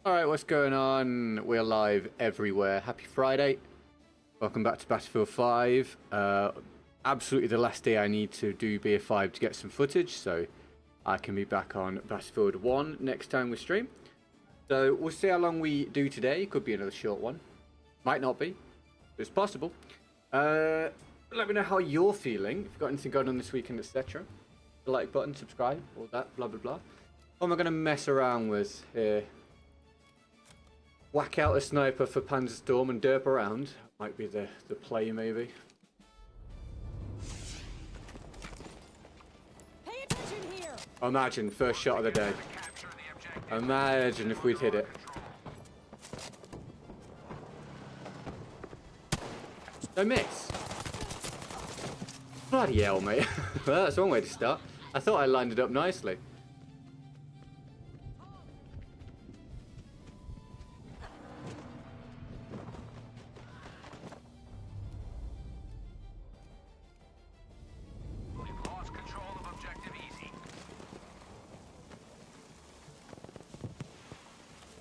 Alright, what's going on? We're live everywhere. Happy Friday. Welcome back to Battlefield 5. Absolutely the last day I need to do BF5 to get some footage, so I can be back on Battlefield 1 next time we stream. So we'll see how long we do today. Could be another short one. Might not be. It's possible. Let me know how you're feeling. If you've got anything going on this weekend, etc. The like button, subscribe, all that, blah blah blah. What am I going to mess around with here? Whack out a sniper for Panzerstorm and derp around. Might be the play, maybe. Pay attention here. Imagine, first shot of the day. Imagine if we'd hit it. No miss. Bloody hell, mate. Well, that's one way to start. I thought I lined it up nicely.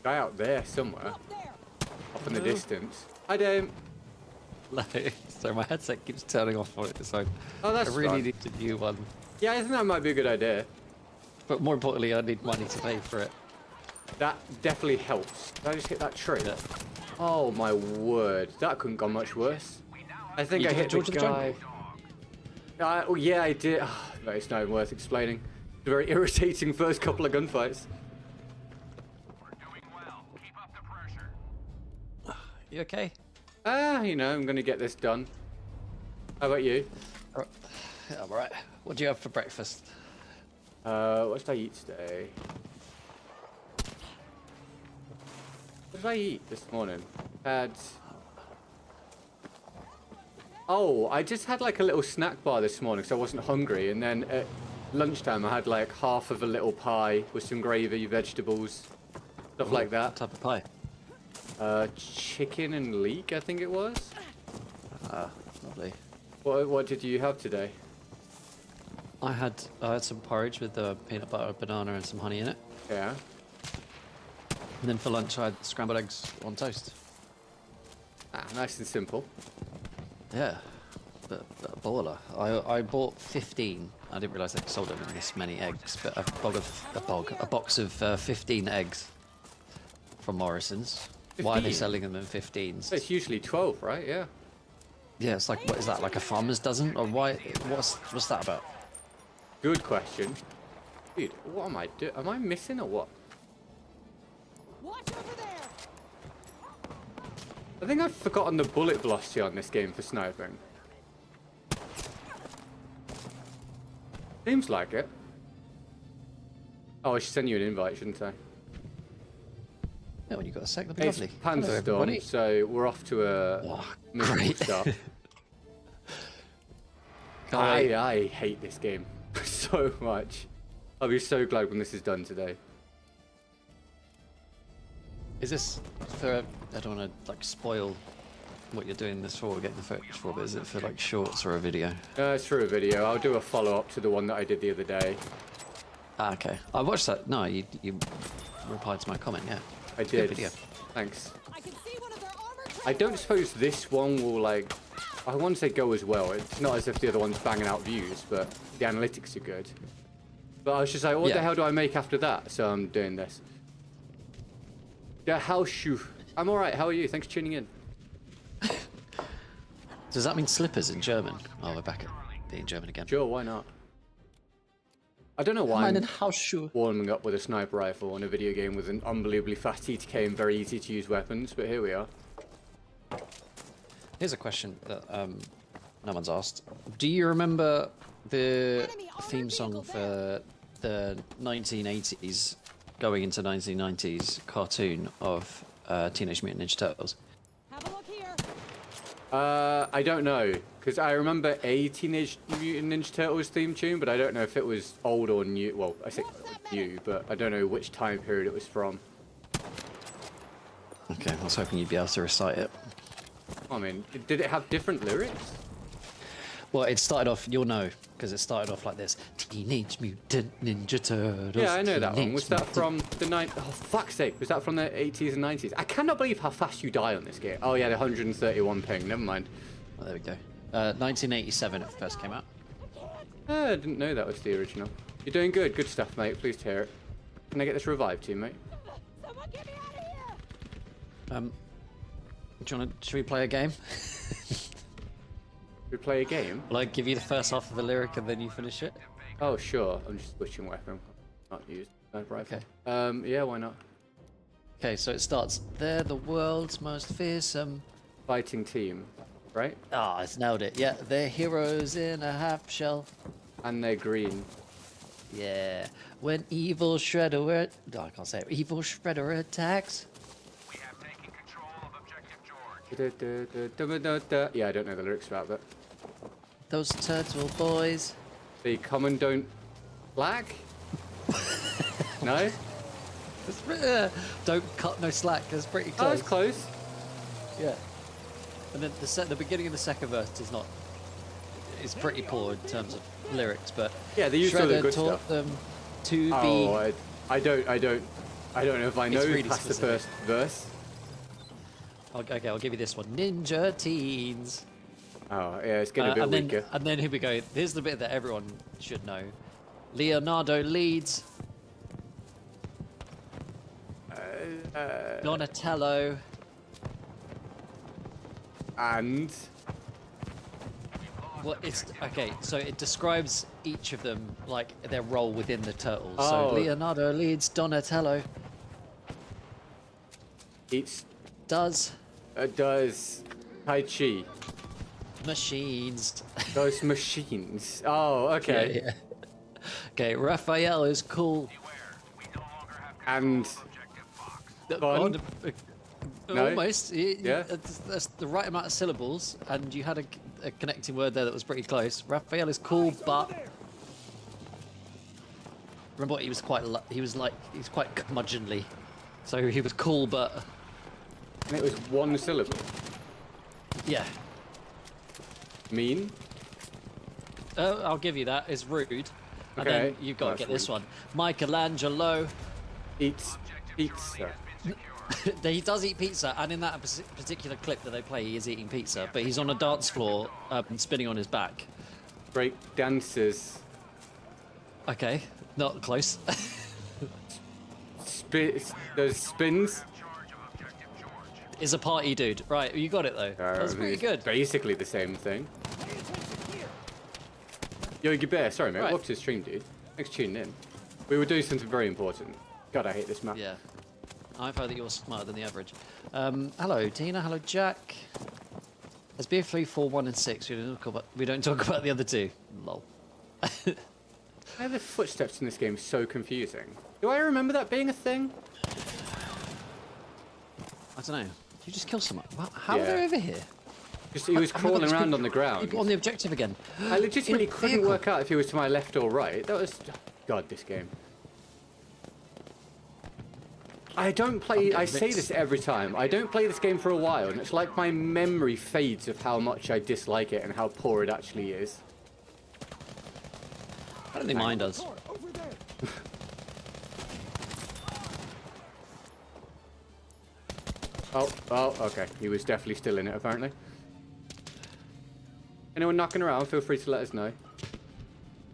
Guy out there somewhere, off in the distance. Hi, Dame. So my headset keeps turning off on it, so Oh, that's I really fine. need a new one. Yeah, I think that might be a good idea. But more importantly, I need money to pay for it. That definitely helps. Did I just hit that tree? Yeah. Oh my word, that couldn't go much worse. I think You I did hit George the of the guy. Oh yeah, I did. Oh, no, it's not even worth explaining. It's a very irritating first couple of gunfights. You okay? You know, I'm gonna get this done. How about you? Yeah, I'm alright. What do you have for breakfast? What did I eat today? What did I eat this morning? Oh, I just had like a little snack bar this morning, so I wasn't hungry. And then at lunchtime, I had like half of a little pie with some gravy, vegetables, stuff like that. What type of pie? Chicken and leek, I think it was. Lovely. What did you have today? I had some porridge with peanut butter, banana, and some honey in it. Yeah. And then for lunch, I had scrambled eggs on toast. Nice and simple. Yeah, the baller. I bought 15. I didn't realise they sold them in this many eggs, but a box of 15 eggs from Morrison's. 15? Why are they selling them in 15s? It's usually 12, right? Yeah. Yeah, it's like, what is that, like a farmer's dozen? Or why? What's that about? Good question. Dude, what am I doing? Am I missing or what? Watch over there. I think I've forgotten the bullet velocity on this game for sniping. Seems like it. Oh, I should send you an invite, shouldn't I? Yeah, when you got a sec, that'd be It's lovely. Panzerstorm, so we're off to a miserable great. start. I hate this game so much. I'll be so glad when this is done today. Is this for? I don't want to like spoil what you're doing this for, getting the footage for, but is it for like shorts or a video? It's for a video. I'll do a follow-up to the one that I did the other day. Okay. I watched that. No, you replied to my comment. Yeah. I Good did. video. Thanks. I can see one of their armored I don't suppose this one will, like, I want to say go as well. It's not as if the other one's banging out views, but the analytics are good. But I was just like, what the hell do I make after that? So I'm doing this. Yeah, I'm alright, how are you? Thanks for tuning in. Does that mean slippers in German? Oh, we're back at being German again. Sure, why not? I don't know why I'm Hausschuhe. warming up with a sniper rifle in a video game with an unbelievably fast TTK and very easy to use weapons, but here we are. Here's a question that no one's asked. Do you remember the theme song for the 1980s going into 1990s cartoon of Teenage Mutant Ninja Turtles? Have a look here. I don't know, because I remember a Teenage Mutant Ninja Turtles theme tune, but I don't know if it was old or new. Well, I say new, but I don't know which time period it was from. Okay, I was hoping you'd be able to recite it. I mean, did it have different lyrics? Well, it started off. You'll know because it started off like this: Teenage Mutant Ninja Turtles. Yeah, I know that one. Teenage Was that Mutant- from the night? Oh, fuck's sake! Was that from the 80s and 90s? I cannot believe how fast you die on this game. Oh yeah, the 131 ping. Never mind. Oh, there we go. 1987 it first came out. I didn't know that was the original. You're doing good. Good stuff, mate. Pleased to hear it. Can I get this revived to you, mate? Someone get me out of here! Do you want to? Should we play a game? We play a game? Will I give you the first half of a lyric and then you finish it? Oh, sure. I'm just switching weapon. Not used. Rifle. Okay. Yeah, why not? Okay, so it starts. They're the world's most fearsome. Fighting team, right? Ah, it's nailed it. Yeah, they're heroes in a half shell. And they're green. Yeah. When evil shredder, no, I can't say it. Evil shredder attacks. We have taken control of Objective George. Yeah, I don't know the lyrics about that. Those turtle boys. The common don't black? No? Don't cut no slack. That's pretty Oh, close. that's close. Yeah. And then the beginning of the second verse is not. It's pretty poor in terms of lyrics, but Yeah, they used all the Shredder good taught stuff. them to Oh, I don't know if I know really past the specific. first verse. Okay, I'll give you this one. Ninja teens. Oh, yeah, it's getting a bit and then, weaker. and then here we go. Here's the bit that everyone should know. Leonardo leads. Donatello. And Well, it's okay. So it describes each of them, like their role within the turtles. Oh. So Leonardo leads. Donatello eats does does Tai Chi. machines. Those machines. Oh, okay. Yeah. Okay, Raphael is cool. We no longer have And Oh, fun. No? Almost. Yeah. That's the right amount of syllables, and you had a connecting word there that was pretty close. Raphael is cool, but remember what he was quite. He was quite curmudgeonly, so he was cool, but And it was one syllable. yeah. Mean. I'll give you that. It's rude. And Okay. then you've got to That's get this rude. one. Michelangelo. Eats pizza. He does eat pizza, and in that particular clip that they play, he is eating pizza, but he's on a dance floor, spinning on his back. Break dances. Okay, not close. Those spins. Is a party dude. Right, you got it though. That's pretty It's good. Basically the same thing. Yogi Bear, sorry mate, Right. welcome to the stream, dude. Thanks for tuning in. We were doing something very important. God, I hate this map. Yeah. I've heard that you're smarter than the average. Hello, Tina. Hello, Jack. There's BF3, 4, 1, and 6. We don't talk about the other two. Lol. Why are the footsteps in this game so confusing? Do I remember that being a thing? I don't know. Did you just kill someone? How are Yeah. they over here? Just he was Oh my God, crawling there's around people- on the ground. People on the objective again. I legitimately In a couldn't vehicle. work out if he was to my left or right. That was... God, this game. I don't play... I say mixed. this every time. I don't play this game for a while, and it's like my memory fades of how much I dislike it and how poor it actually is. I don't think mine does. Over there! Oh, okay. He was definitely still in it, apparently. Anyone knocking around, feel free to let us know.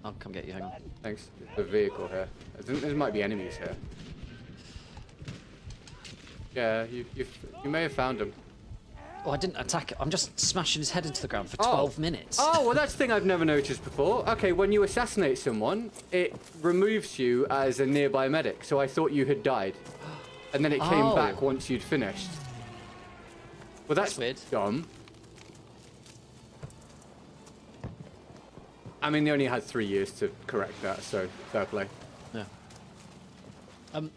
I'll come get you. Hang on. Thanks. There's a vehicle here. There might be enemies here. Yeah, you may have found him. Oh, I didn't attack it. I'm just smashing his head into the ground for 12 minutes. Oh, well, that's the thing I've never noticed before. Okay, when you assassinate someone, it removes you as a nearby medic, so I thought you had died. And then it came Oh. back once you'd finished. Well, that's Weird. dumb. I mean, they only had 3 years to correct that, so fair play. Yeah.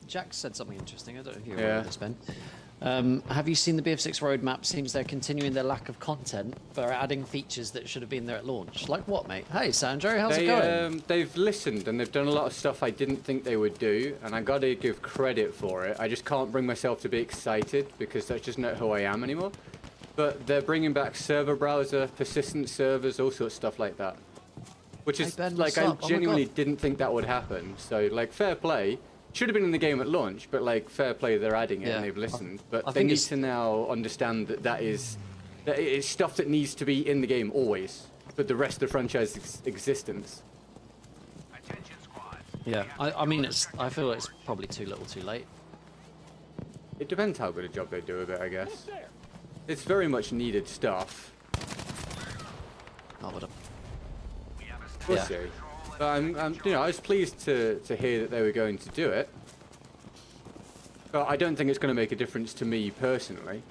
Jack said something interesting. I don't know if you Yeah. remember this, Ben. Have you seen the BF6 roadmap? Seems they're continuing their lack of content, but are adding features that should have been there at launch. Like what, mate? Hey, Sandro, how's it going? They've listened and they've done a lot of stuff I didn't think they would do, and I gotta give credit for it. I just can't bring myself to be excited because that's just not who I am anymore. but they're bringing back server browser, persistent servers, all sorts of stuff like that. Which is, Ben, like, what's I up? Oh my genuinely God. didn't think that would happen. So, like, fair play. Should have been in the game at launch, but, like, fair play, they're adding it Yeah. and they've listened. But I they think need it's- to now understand that that it's stuff that needs to be in the game always, for the rest of the franchise's existence. Attention squad. Yeah, I mean, I feel it's probably too little too late. It depends how good a job they do of it, I guess. It's very much needed stuff. Oh, what a... We'll Yeah. see. But I was pleased to hear that they were going to do it. But I don't think it's going to make a difference to me personally.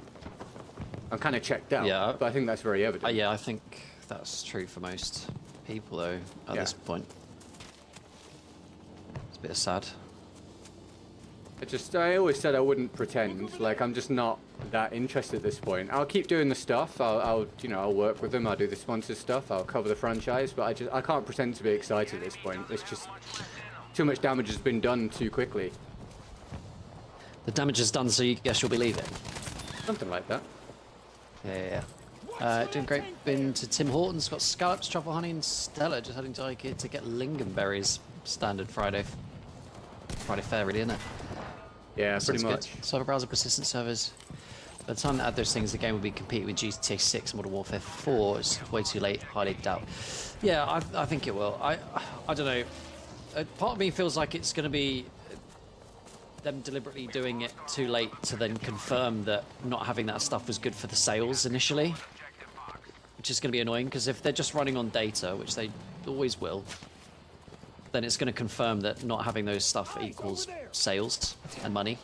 I'm kind of checked out, Yeah. but I think that's very evident. Yeah, I think that's true for most people, though, at Yeah. this point. It's a bit sad. I always said I wouldn't pretend. Like, I'm just not that interested at this point. I'll keep doing the stuff. I'll work with them. I'll do the sponsor stuff. I'll cover the franchise. But I can't pretend to be excited at this point. It's just too much damage has been done too quickly. The damage is done, so you guess you'll be leaving. Something like that. Yeah. Doing great. Been to Tim Hortons. Got scallops, truffle honey, and Stella. Just heading to IKEA to get lingonberries. Standard Friday fare, really, isn't it? Yeah, Sounds pretty good. much. Server browser persistent servers. By the time they add those things, the game will be competing with GTA 6 and Modern Warfare 4. It's way too late. Highly doubt. Yeah, I think it will. I don't know. Part of me feels like it's going to be them deliberately doing it too late to then confirm that not having that stuff was good for the sales initially, which is going to be annoying because if they're just running on data, which they always will, then it's going to confirm that not having those stuff equals sales and money.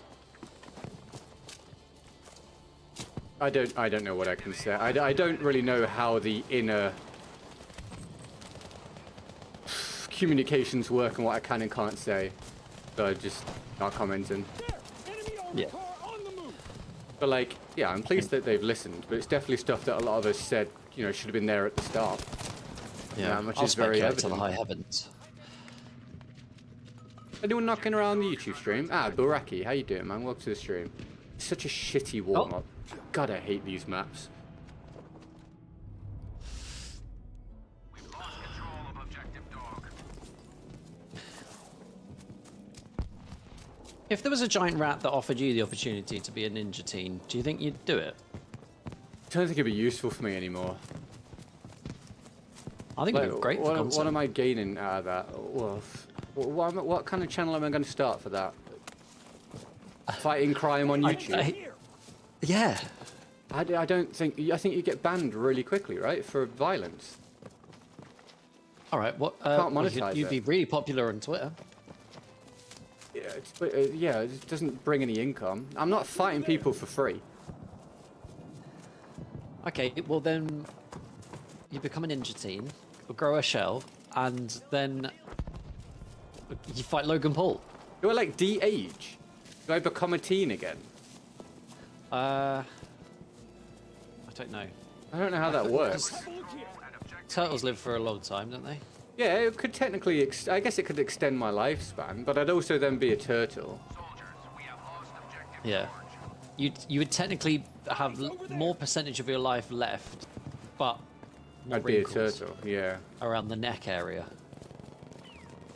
I don't know what I can say. I don't really know how the inner communications work and what I can and can't say. So I just not commenting. Yeah. But like, yeah, I'm pleased that they've listened, but it's definitely stuff that a lot of us said, should have been there at the start. Yeah, which I'll is very speculate to the evident. high heavens. Anyone knocking around the YouTube stream? Buraki, how you doing, man? Welcome to the stream. Such a shitty warm-up. God, I hate these maps. We've lost control of objective dog. If there was a giant rat that offered you the opportunity to be a ninja teen, do you think you'd do it? I don't think it'd be useful for me anymore. I think it'd be great for What content. am I gaining out of that? Well, what kind of channel am I going to start for that? Fighting crime on YouTube? Yeah. I don't think... I think you get banned really quickly, right? For violence. All right. What? Can't monetize you'd it. be really popular on Twitter. Yeah, it doesn't bring any income. I'm not fighting people for free. Okay. Well, then you become a ninja teen, grow a shell, and then you fight Logan Paul. Do I like de-age? Do I become a teen again? I don't know. I don't know how that works. Turtles live for a long time, don't they? Yeah, it could technically... I guess it could extend my lifespan, but I'd also then be a turtle. Soldiers, we have lost objective Yeah. You would technically have more percentage of your life left, but more I'd be a wrinkles turtle, yeah. around the neck area.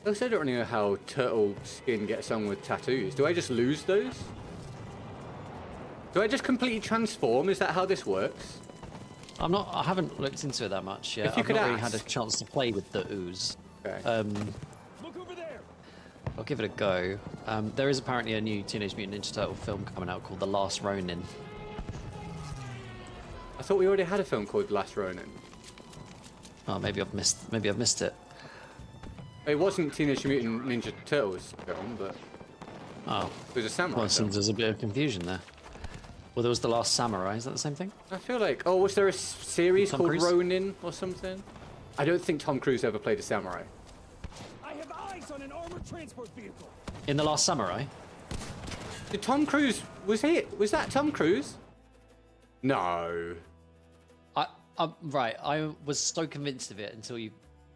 I also don't really know how turtle skin gets on with tattoos. Do I just lose those? Do I just completely transform? Is that how this works? I haven't looked into it that much yet. If you I've could not really had a ask. chance to play with the ooze. Okay. Look over there. I'll give it a go. There is apparently a new Teenage Mutant Ninja Turtle film coming out called The Last Ronin. I thought we already had a film called Last Ronin. Oh, maybe I've missed it. It wasn't Teenage Mutant Ninja Turtles film, but Oh, it was a samurai well, it film. seems there's a bit of confusion there. Well, there was The Last Samurai. Is that the same thing? I feel like... Oh, was there a series Tom called Cruise? Ronin or something? I don't think Tom Cruise ever played a samurai. I have eyes on an armored transport vehicle. In The Last Samurai? Did Tom Cruise... Was that Tom Cruise? No. Right, I was so convinced of it until you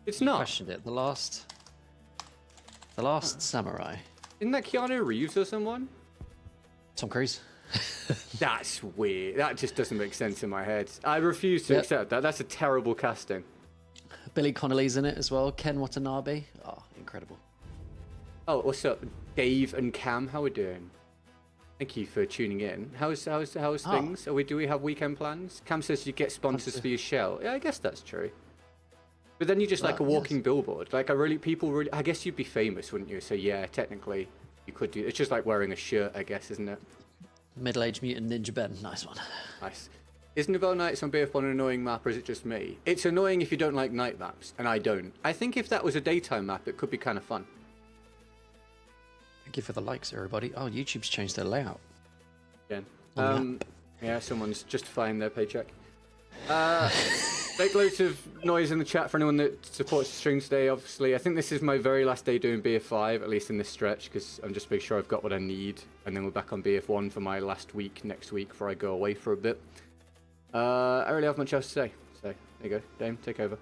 It's not. questioned it. The Last Samurai. Isn't that Keanu Reeves or someone? Tom Cruise? That's weird. That just doesn't make sense in my head. I refuse to accept that. That's a terrible casting. Billy Connolly's in it as well. Ken Watanabe. Oh, incredible. Oh, what's up, Dave and Cam? How we doing? Thank you for tuning in. How's things? Do we have weekend plans? Cam says you get sponsors for your shell. Yeah, I guess that's true. But then you're just like a walking billboard. Like I guess you'd be famous, wouldn't you? So yeah, technically you could do. It's just like wearing a shirt, I guess, isn't it? Middle-aged mutant ninja Ben. Nice one. Nice. Is Novel Nights on BF1 an annoying map, or is it just me? It's annoying if you don't like night maps, and I don't. I think if that was a daytime map, it could be kind of fun. Thank you for the likes, everybody. Oh, YouTube's changed their layout. Again. Yeah, someone's justifying their paycheck. Make loads of noise in the chat for anyone that supports the stream today, obviously. I think this is my very last day doing BF5, at least in this stretch, because I'm just making sure I've got what I need, and then we're back on BF1 for my last week next week before I go away for a bit. I don't really have much else to say, so there you go. Dame, take over.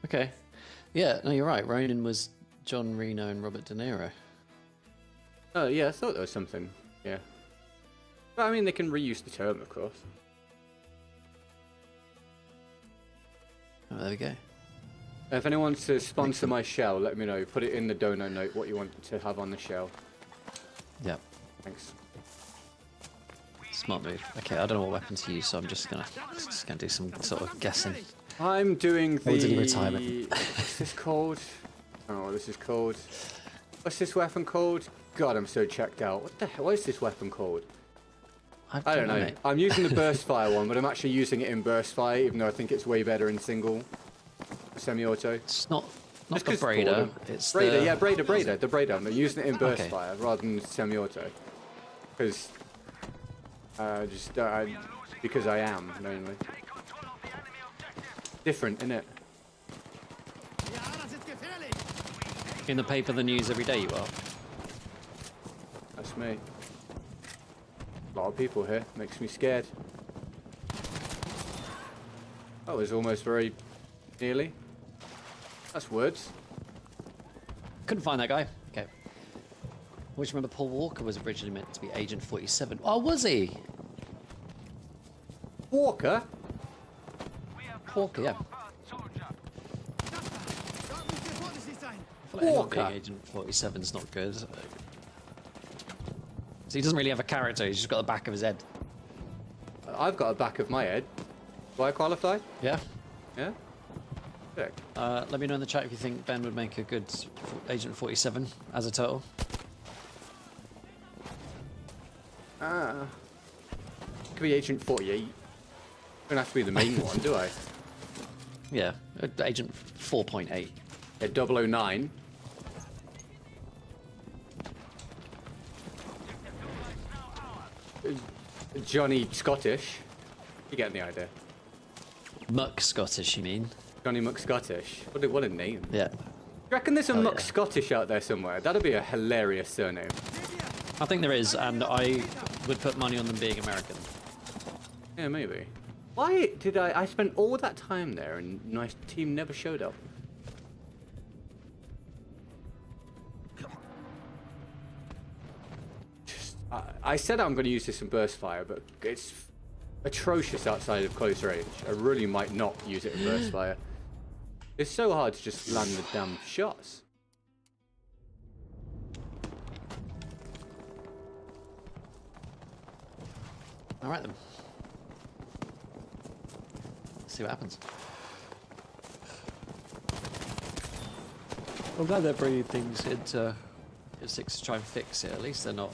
Okay. Yeah, no, you're right. Ronin was John Reno and Robert De Niro. Oh, yeah, I thought there was something. Yeah. But, I mean, they can reuse the term, of course. Oh, there we go. If anyone wants to sponsor my shell, let me know. Put it in the dono note what you want to have on the shell. Yep. Thanks. Smart move. Okay, I don't know what weapon to use, so I'm just gonna do some sort of guessing. I'm doing the... Holding retirement. What's this called? Oh, this is called... What's this weapon called? God, I'm so checked out. What the hell? What is this weapon called? I don't know. Mate. I'm using the burst fire one, but I'm actually using it in burst fire, even though I think it's way better in single semi-auto. It's not the Braider. It's Braider, the... yeah, Braider. The Braider. I'm using it in burst fire rather than semi-auto. Because... because I am, mainly. Different, innit? In the paper, the news every day you are. That's me. A lot of people here. Makes me scared. That was almost very nearly. That's words. Couldn't find that guy. Okay. Which remember Paul Walker was originally meant to be Agent 47. Oh, was he? Walker? Walker, yeah. I feel like Walker. being Agent 47's not good. So he doesn't really have a character, he's just got the back of his head. I've got a back of my head. Do I qualify? Yeah. Yeah? Sick. Let me know in the chat if you think Ben would make a good Agent 47 as a turtle. Could be Agent 48. Don't have to be the main one, do I? Yeah, Agent 4.8. Yeah, 009. Johnny Scottish. You're getting the idea. Muck Scottish, you mean? Johnny McScottish. What a name. Yeah. You reckon there's a Muck Scottish out there somewhere? That'd be a hilarious surname. I think there is, and I would put money on them being American. Yeah, maybe. Why did I spent all that time there and my team never showed up? I said I'm going to use this in burst fire, but it's atrocious outside of close range. I really might not use it in burst fire. It's so hard to just land the damn shots. All right then. Let's see what happens. I'm glad they're bringing things into 6 to try and fix it. At least they've not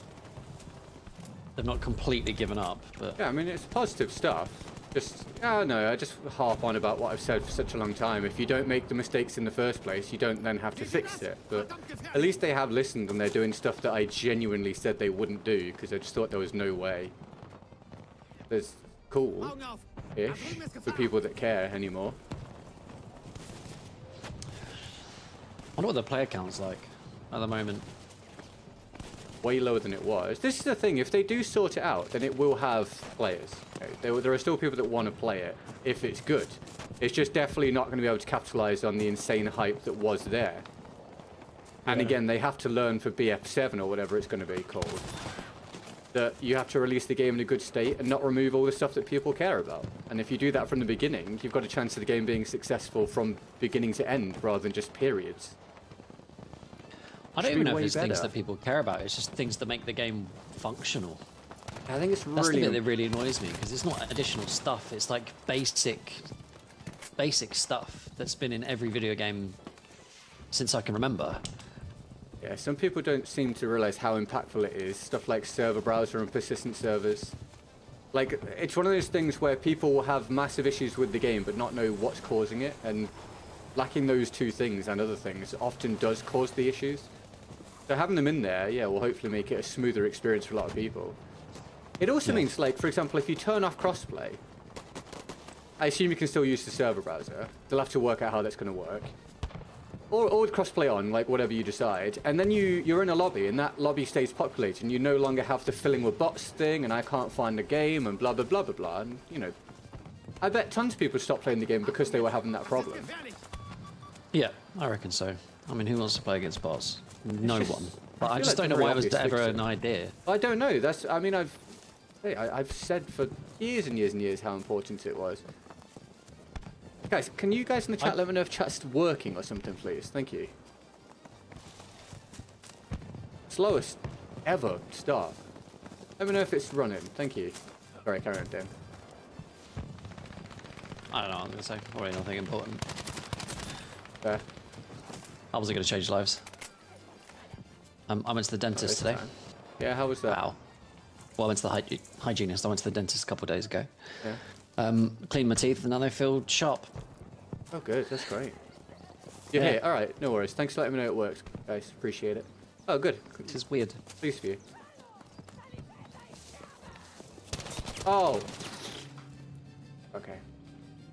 completely given up. But Yeah, I mean, it's positive stuff. Just, I just harp on about what I've said for such a long time. If you don't make the mistakes in the first place, you don't then have to fix it. But at least they have listened and they're doing stuff that I genuinely said they wouldn't do because I just thought there was no way. There's cool-ish for people that care anymore. I wonder what the player count's like at the moment. Way lower than it was. This is the thing, if they do sort it out, then it will have players. Okay? There are still people that want to play it, if it's good. It's just definitely not going to be able to capitalize on the insane hype that was there. And again, they have to learn for BF7 or whatever it's going to be called. that you have to release the game in a good state and not remove all the stuff that people care about. And if you do that from the beginning, you've got a chance of the game being successful from beginning to end rather than just periods. I don't even know if it's things better. that people care about. It's just things that make the game functional. I think it's That's the really... bit that really annoys me, because it's not additional stuff. It's like basic stuff that's been in every video game since I can remember. Yeah, some people don't seem to realize how impactful it is. Stuff like server browser and persistent servers. Like, it's one of those things where people will have massive issues with the game but not know what's causing it, and lacking those two things and other things often does cause the issues. So having them in there, yeah, will hopefully make it a smoother experience for a lot of people. It also means, like, for example, if you turn off crossplay, I assume you can still use the server browser. They'll have to work out how that's going to work. Or with crossplay on, like whatever you decide, and then you're in a lobby, and that lobby stays populated, and you no longer have the filling with bots thing, and I can't find the game, and blah blah blah blah blah. And you know, I bet tons of people stopped playing the game because they were having that problem. Yeah, I reckon so. I mean, who wants to play against bots? No just- one. But I I feel just like don't know the why it very was obvious ever fix an idea. I don't know. That's I mean I've said for years and years and years how important it was. Guys, can you guys in the chat let me know if chat's working or something, please? Thank you. Slowest ever start. Let me know if it's running. Thank you. Sorry, carry on, Dan. I don't know what I'm going to say. Probably nothing important. There. How was it going to change lives? I went to the dentist today. Yeah, how was that? Wow. Well, I went to the hygienist. I went to the dentist a couple of days ago. Yeah. Cleaned my teeth, and now they feel sharp. Oh, good. That's great. You're here. All right. No worries. Thanks for letting me know it works, guys. Appreciate it. Oh, good. Which is weird. Pleased for you. Oh. Okay.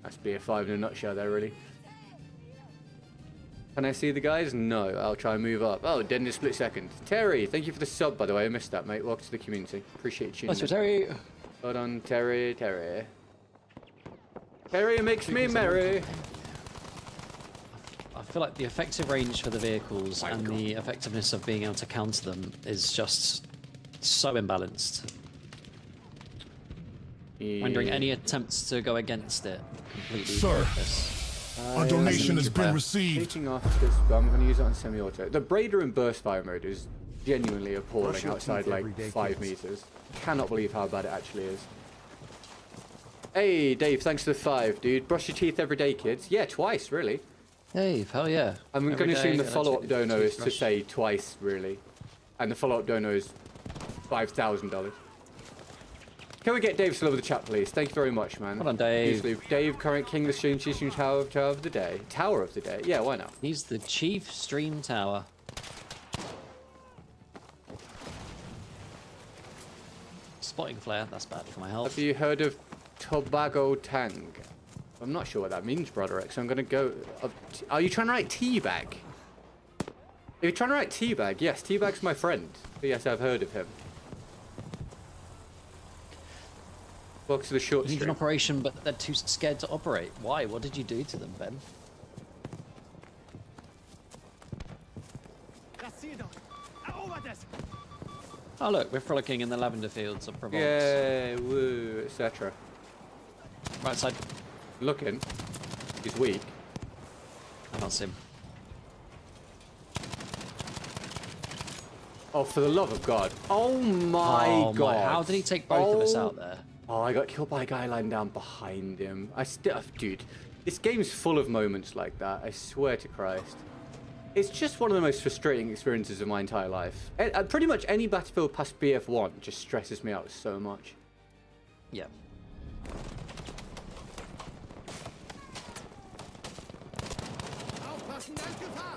That's BF5 in a nutshell there, really. Can I see the guys? No. I'll try and move up. Oh, dead in a split second. Terry, thank you for the sub, by the way. I missed that, mate. Welcome to the community. Appreciate you tuning Nice in. for Terry. Well done, Terry. Terry. Terry makes me merry. I feel like the effective range for the vehicles and the effectiveness of being able to counter them is just so imbalanced, rendering any attempts to go against it completely worthless. A donation has been received. Taking off this, I'm going to use it on semi-auto. The Braider in burst fire mode is genuinely appalling outside like 5 meters. Cannot believe how bad it actually is. Hey, Dave, thanks for the 5, dude. Brush your teeth every day, kids. Yeah, twice, really. Hey, hell yeah. I'm Every going to assume day, the follow-up dono is to toothbrush. say twice, really. And the follow-up dono is $5,000. Can we get Dave to over the chat, please? Thank you very much, man. Hold on, Dave. Usually, Dave, current king of the stream, chief stream tower of the day. Tower of the day. Yeah, why not? He's the chief stream tower. Spotting flare, that's bad for my health. Have you heard of Tobago Tang? I'm not sure what that means, Brother X. I'm going to go... Are you trying to write teabag? If you're trying to write teabag, yes, teabag's my friend. But yes, I've heard of him. Welcome to the short He's an stream. operation, but they're too scared to operate. Why? What did you do to them, Ben? Oh look, we're frolicking in the lavender fields of Provence. Yeah, woo, etc. Right side. Looking. He's weak. I can't see him. Oh, for the love of God. Oh my God. How did he take both of us out there? Oh, I got killed by a guy lying down behind him. Dude, this game's full of moments like that. I swear to Christ. It's just one of the most frustrating experiences of my entire life. Pretty much any Battlefield past BF1 just stresses me out so much. Yeah.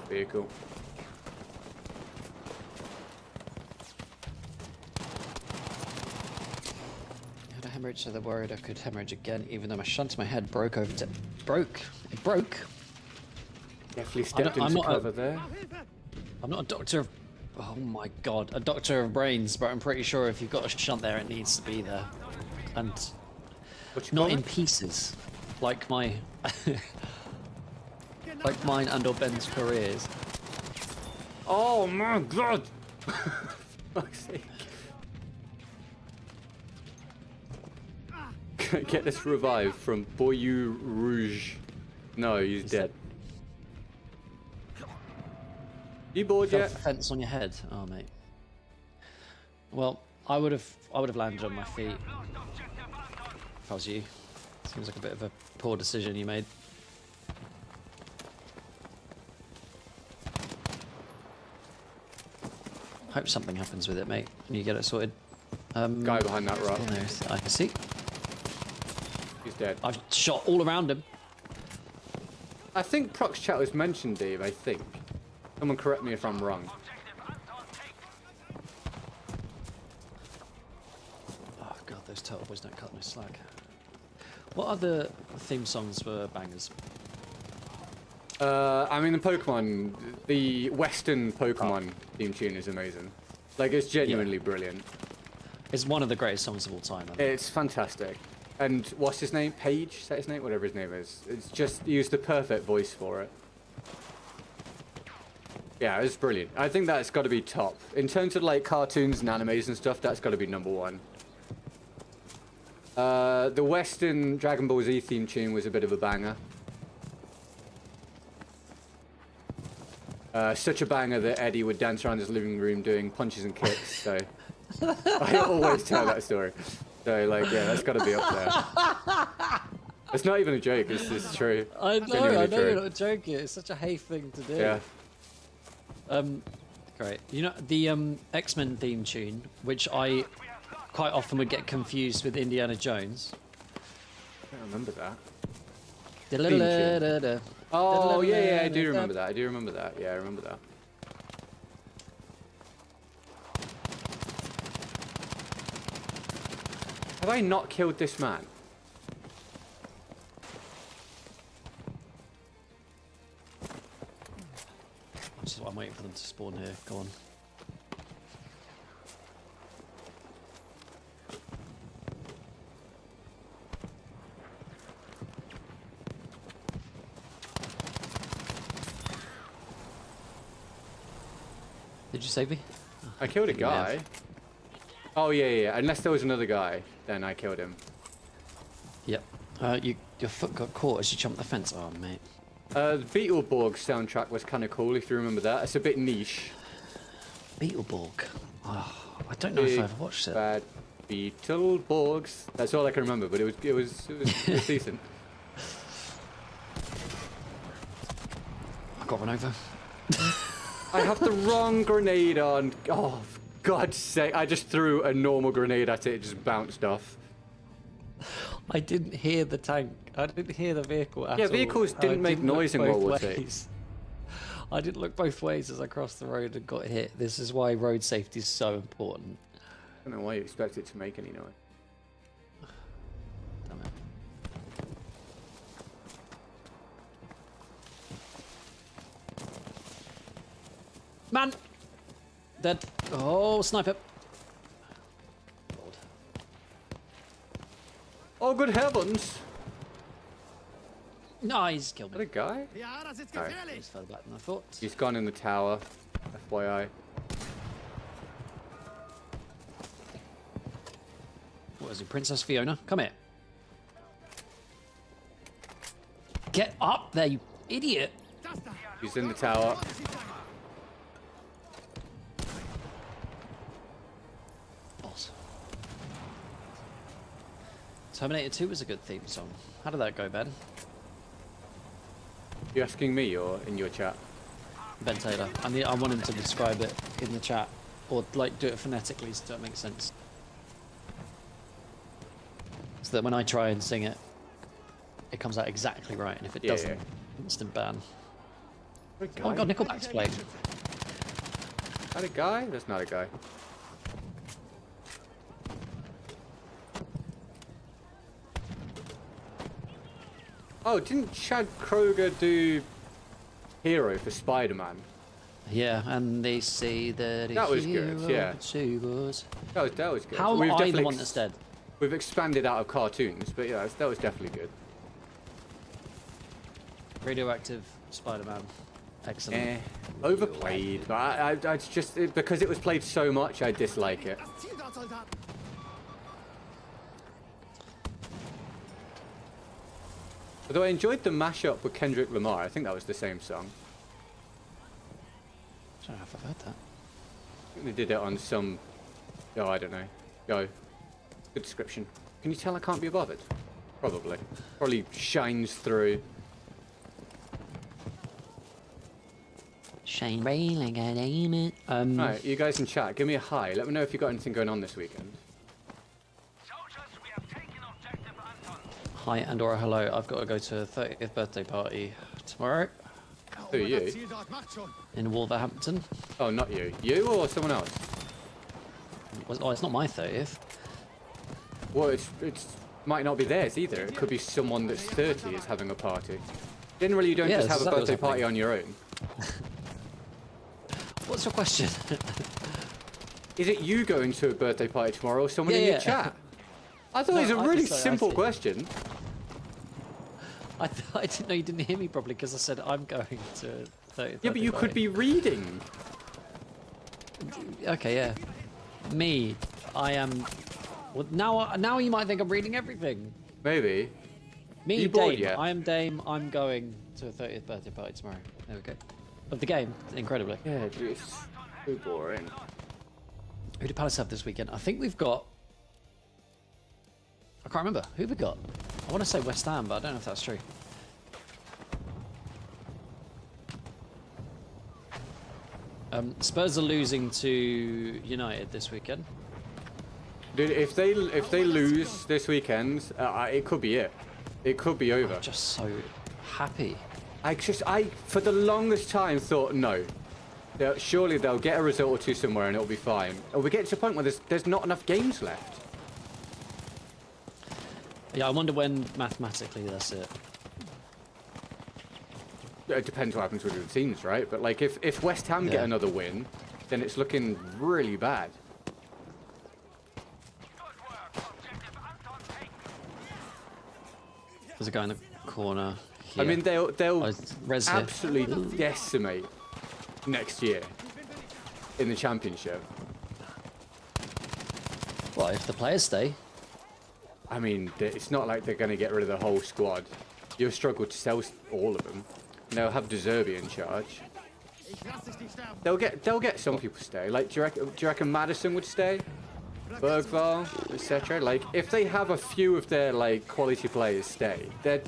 Vehicle. I had a hemorrhage, so they're worried I could hemorrhage again, even though my shunt to my head broke over to... It broke. Definitely stepped I'm into not cover there. I'm not a doctor of... Oh my god, a doctor of brains, but I'm pretty sure if you've got a shunt there, it needs to be there. And not in pieces, like my... like mine and or Ben's careers. Oh my God! Fuck's sake. Get this revive from Boyu Rouge. No, he's dead. You bored Fell yet? off the fence on your head. Oh, mate. Well, I would have landed on my feet if I was you. Seems like a bit of a poor decision you made. Hope something happens with it, mate, and you get it sorted. Guy behind that rock. There, I can see. He's dead. I've shot all around him. I think Prox chat was mentioned, Dave. I think. Someone correct me if I'm wrong. Oh god, those turtle boys don't cut no slack. What other theme songs were bangers? I mean, the Pokemon, the Western Pokemon theme tune is amazing. Like, it's genuinely brilliant. It's one of the greatest songs of all time. I think. It's fantastic. And what's his name? Paige? Is that his name? Whatever his name is. It's just, he used the perfect voice for it. Yeah, it's brilliant. I think that's got to be top. In terms of, like, cartoons and animes and stuff, that's got to be #1. The Western Dragon Ball Z theme tune was a bit of a banger. Such a banger that Eddie would dance around his living room doing punches and kicks, so... I always tell that story. So, like, yeah, that's got to be up there. It's not even a joke, it's true. I know Genuinely true. you're not joking. It's such a hay thing to do. Yeah. Great. You know, the X-Men theme tune, which I quite often would get confused with Indiana Jones. I don't remember that. Da-la-la-la-la. Oh, yeah, I do remember that. Yeah, I remember that. Have I not killed this man? I'm waiting for them to spawn here. Go on. Did you save me? I killed a guy. Oh, yeah. Unless there was another guy, then I killed him. Yep. Your foot got caught as you jumped the fence. Oh, mate. The Beetleborg soundtrack was kind of cool, if you remember that. It's a bit niche. Beetleborg. Oh, I don't know if I've watched it. Bad Beetleborgs. That's all I can remember, but it was decent. I got run over. I have the wrong grenade on. Oh, for God's sake! I just threw a normal grenade at it. It just bounced off. I didn't hear the tank. I didn't hear the vehicle at all. Yeah, vehicles didn't make noise in World War II. I didn't look both ways as I crossed the road and got hit. This is why road safety is so important. I don't know why you expect it to make any noise. Damn it. Man! Dead. Oh, sniper. Oh, good heavens! No, he's killed Is that me. a guy? He's further back than I thought. He's gone in the tower. FYI. What is he, Princess Fiona? Come here. Get up there, you idiot! He's in the tower. Balls. Terminator 2 was a good theme song. How did that go, Ben? You asking me or in your chat? Ben Taylor. I want him to describe it in the chat, or like do it phonetically so that makes sense. So that when I try and sing it, it comes out exactly right, and if it doesn't, instant ban. Oh god, Nickelback's playing. Is that a guy? That's not a guy. Oh, didn't Chad Kroger do Hero for Spider-Man? Yeah, and they say that That was good, yeah. That was good. How We've am I the definitely one that's dead? We've expanded out of cartoons, but yeah, that was definitely good. Radioactive Spider-Man. Excellent. Overplayed, but I just because it was played so much, I dislike it. Although I enjoyed the mashup with Kendrick Lamar. I think that was the same song. I don't know if I've heard that. I think they did it on some... Oh, I don't know. Go. Good description. Can you tell I can't be bothered? Probably. Probably shines through. Shine bright like a diamond. Right, you guys in chat, give me a hi. Let me know if you got anything going on this weekend. Soldiers, we have taken objective Anton. Hi, Andorra, hello. I've got to go to a 30th birthday party tomorrow Who are you? in Wolverhampton. Oh, not you. You or someone else? Oh, it's not my 30th. Well, it's might not be theirs either. It could be someone that's 30 is having a party. Generally, you don't Yeah, just have that's a exactly birthday what's party on your own. What's your question? Is it you going to a birthday party tomorrow or someone in Yeah, your yeah. chat? I thought No, it was a I really just- I simple see. question. I didn't know you didn't hear me properly because I said I'm going to 30th. Yeah, but you could be reading. Okay, yeah. Me, I am. Well, now you might think I'm reading everything. Maybe. Me, You bored Dame. yet? I am Dame. I'm going to a 30th birthday party tomorrow. There we go. Of the game, incredibly. Yeah, dude, it's so boring. Who did Palace have this weekend? I think we've got. I can't remember. Who have we got? I want to say West Ham, but I don't know if that's true. Spurs are losing to United this weekend. Dude, if they lose this weekend, it could be it. It could be over. I'm just so happy. I for the longest time thought no. Surely they'll get a result or two somewhere and it'll be fine. And we get to a point where there's not enough games left. Yeah, I wonder when mathematically that's it. It depends what happens with the teams, right? But like if West Ham get Yeah. another win, then it's looking really bad. Good work. Objective Anton taken. There's a guy in the corner. I Here. mean they'll res here. absolutely decimate next year in the championship. Well, if the players stay. I mean, it's not like they're going to get rid of the whole squad. You'll struggle to sell all of them. And they'll have De Zerbi in charge. They'll get some people stay. Like, do you reckon Maddison would stay? Bergvall, etc. Like, if they have a few of their like quality players stay, they're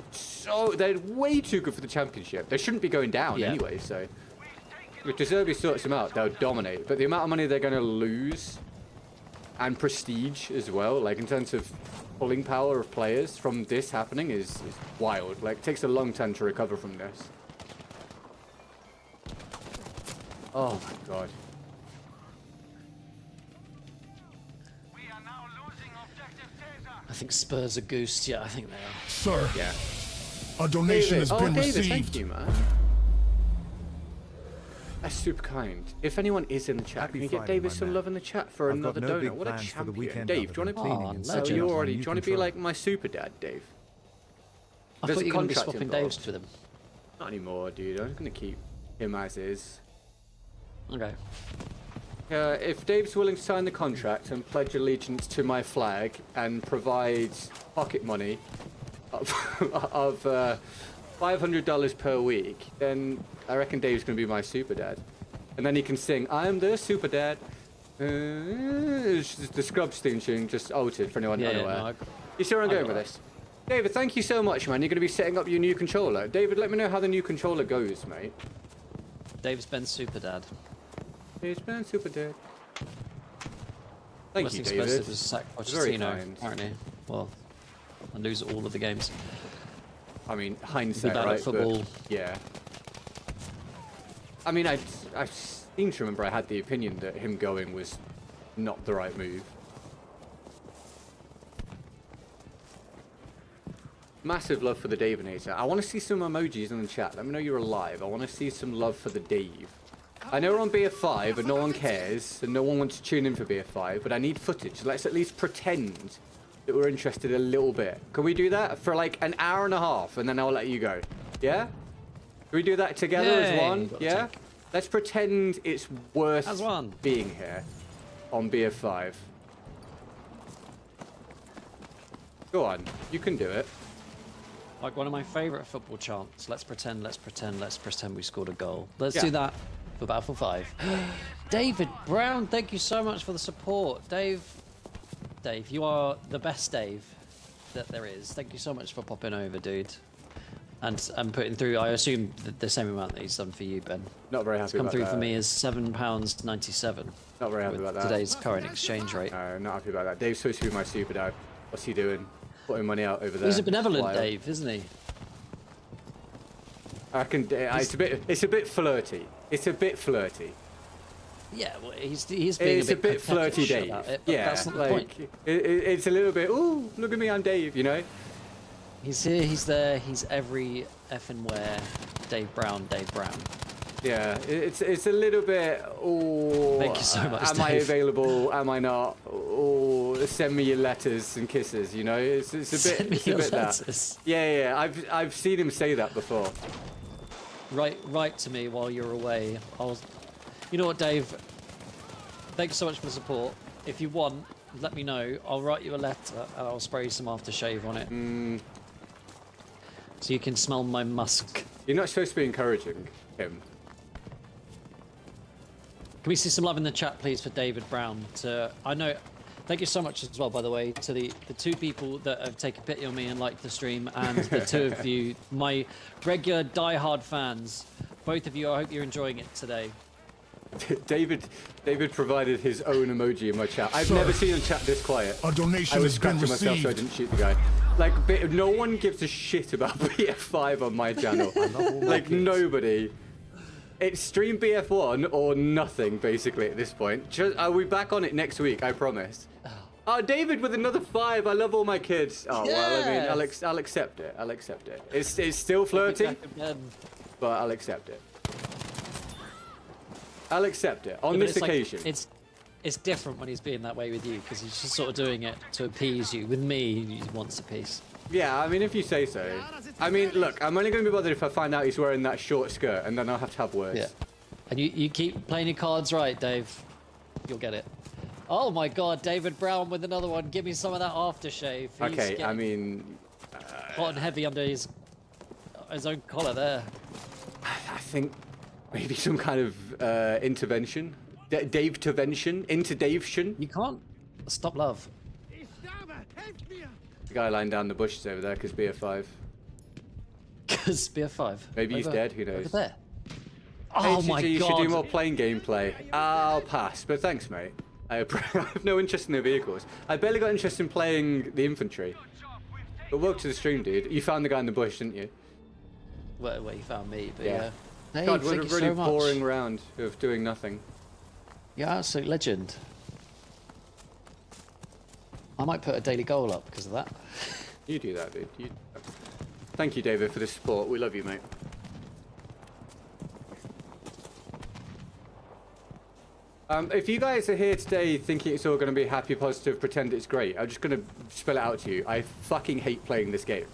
way too good for the championship. They shouldn't be going down Yeah. anyway. So, if De Zerbi sorts them out, they'll dominate. But the amount of money they're going to lose, and prestige as well, like in terms of pulling power of players from this happening, is wild. Like, it takes a long time to recover from this. Oh my god. We are now losing objective Caesar. I think Spurs are goosed. Yeah, I think they are. Sir, Yeah. a donation has been David, received. thank you, man. That's super kind. If anyone is in the chat, can you get Friday, David my some man. love in the chat for I've got another no donut? big What a plans for the champion. weekend Dave, other do you than want to be? Oh, cleaning and legend. setting You up my already. Do new you want to be controller. like my super dad, Dave? I There's thought a you were going to be contract swapping involved. Daves with him. Not anymore, dude. I'm just gonna keep him as is. Okay. If Dave's willing to sign the contract and pledge allegiance to my flag and provide pocket money of $500 per week, then I reckon Dave's going to be my super dad. And then he can sing, "I'm the super dad." It's just the Scrubs theme tune, just altered for anyone Yeah, unaware. no, You see where I'm I going got with that. this? David, thank you so much, man. You're going to be setting up your new controller. David, let me know how the new controller goes, mate. Dave's Ben's super dad. Dave's been super dad. Thank you, Wrestling David. Expensive was sacked Very Pochettino, kind. apparently. Well, I lose all of the games. I mean, hindsight, bad at right? football. But, yeah. I mean, I seem to remember I had the opinion that him going was not the right move. Massive love for the Davinator. I want to see some emojis in the chat. Let me know you're alive. I want to see some love for the Dave. I know we're on BF5 and no one cares and no one wants to tune in for BF5, but I need footage. Let's at least pretend that we're interested a little bit. Can we do that for like an hour and a half and then I'll let you go? Yeah? Can we do that together as Yay, one? got the Yeah? tank. Let's pretend it's worth As one. being here on BF5. Go on, you can do it. Like one of my favourite football chants. Let's pretend we scored a goal. Let's Yeah. do that for Battlefield 5. David Brown, thank you so much for the support. Dave, you are the best Dave that there is. Thank you so much for popping over, dude. And putting through, I assume, the same amount that he's done for you, Ben. Not very happy It's come about through that. for me as £7.97. Not very happy with about that. today's current exchange rate. No, not happy about that. Dave's supposed to be my super dad. What's he doing? Putting money out over there. He's a benevolent Wild. Dave, isn't he? I can. It's a bit flirty. It's a bit flirty. Yeah, well, he's being It's a bit coquettish flirty, Dave. about it, but Yeah, that's not the like point. it's a little bit. Ooh, look at me, I'm Dave. You know. He's here, he's there, he's every effing where. Dave Brown. Yeah, it's a little bit. Oh, Thank you so much, Am I Dave. available? Am I not? Oh, send me your letters and kisses. You know, it's a bit. Send me it's a your bit letters. that. Yeah. I've seen him say that before. Write to me while you're away. You know what, Dave? Thank you so much for the support. If you want, let me know. I'll write you a letter and I'll spray some aftershave on it. So you can smell my musk. You're not supposed to be encouraging him. Can we see some love in the chat, please, for David Brown? I know. Thank you so much as well, by the way, to the two people that have taken pity on me and liked the stream, and the two of you, my regular die-hard fans. Both of you, I hope you're enjoying it today. David provided his own emoji in my chat. I've never seen him chat this quiet. A donation I was has been scratching myself so I received. didn't shoot the guy. Like, no one gives a shit about BF5 on my channel. Like, nobody. It's stream BF1 or nothing, basically, at this point. I'll be back on it next week, I promise. Oh, David with another 5. I love all my kids. Oh, well, I mean, I'll accept it. I'll accept it. It's still flirty, but I'll accept it. I'll accept it on this occasion. It's different when he's being that way with you, because he's just sort of doing it to appease you. With me, he wants a piece. Yeah, I mean, if you say so. I mean, look, I'm only going to be bothered if I find out he's wearing that short skirt, and then I'll have to have words. Yeah. And you keep playing your cards right, Dave. You'll get it. Oh my God, David Brown with another one. Give me some of that aftershave. He's Okay, I getting mean, hot and heavy under his own collar there. I think maybe some kind of intervention. Dave-tervention? Inter-Dave-tion? You can't stop love. The guy lying down the bushes over there because BF5. Because BF5. Maybe he's Over- dead, who knows? Over there. Oh HG, my you should God. do more plane gameplay. I'll pass, but thanks, mate. I have no interest in the vehicles. I barely got interest in playing the infantry. But welcome to the stream, dude. You found the guy in the bush, didn't you? Well, you found me, but Yeah. yeah. Hey, God, what a thank you really so much. boring round of doing nothing. You're an absolute legend. I might put a daily goal up because of that. You do that, dude. Thank you, David, for the support. We love you, mate. If you guys are here today thinking it's all going to be happy, positive, pretend it's great, I'm just going to spell it out to you. I fucking hate playing this game.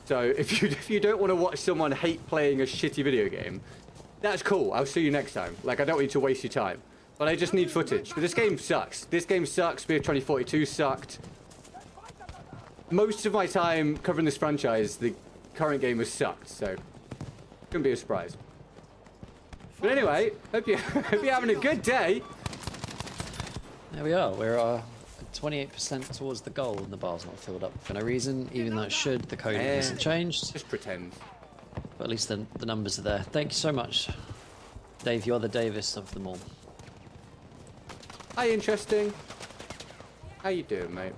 So if you don't want to watch someone hate playing a shitty video game, that's cool. I'll see you next time. Like, I don't need to waste your time. But I just need footage. But this game sucks. This game sucks. BF 2042 sucked. Most of my time covering this franchise, the current game has sucked. So, couldn't be a surprise. But anyway, hope you're having a good day. There we are. We're 28% towards the goal, and the bar's not filled up for no reason, even though it should. The coding hasn't changed, Just pretend. but at least the numbers are there. Thank you so much, Dave. You are the Davis of them all. Hi, interesting. How you doing, mate?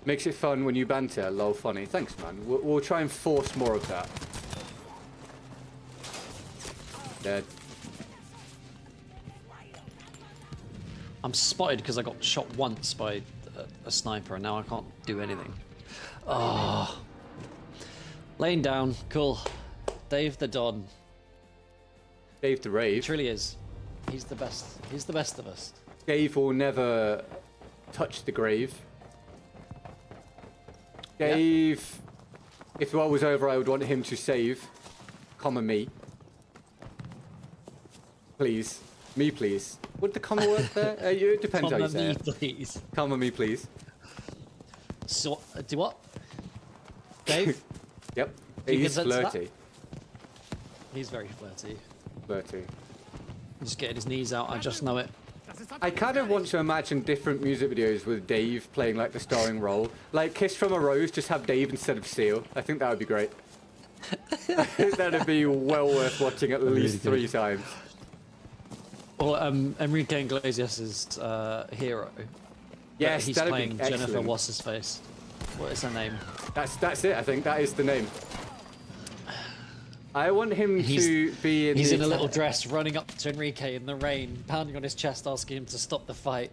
Makes it fun when you banter. Lol, funny. Thanks, man. We'll try and force more of that. Dead. I'm spotted because I got shot once by a sniper, and now I can't do anything. Oh, laying down. Cool. Dave the Don. Dave the He Rave. truly is. He's the best. He's the best of us. Dave will never touch the grave. Dave, if the war was over, I would want him to save, comma me. Please. Me, please. Would the comma work there? It depends how you say me, it. please. Comma me, please. So, do what? Dave? Yep. Do you He's consent to that? flirty. He's very flirty. Flirty. He's getting his knees out, I just know it. I kind of want to imagine different music videos with Dave playing like the starring role. Like Kiss from a Rose, just have Dave instead of Seal. I think that would be great. I think that'd be well worth watching at least 3 times. Or Enrique Iglesias' Hero. Yes, he's that'd playing be excellent. Jennifer What's-His-Face. What is her name? That's it. I think that is the name. I want him to be in. He's the in a little dress, running up to Enrique in the rain, pounding on his chest, asking him to stop the fight.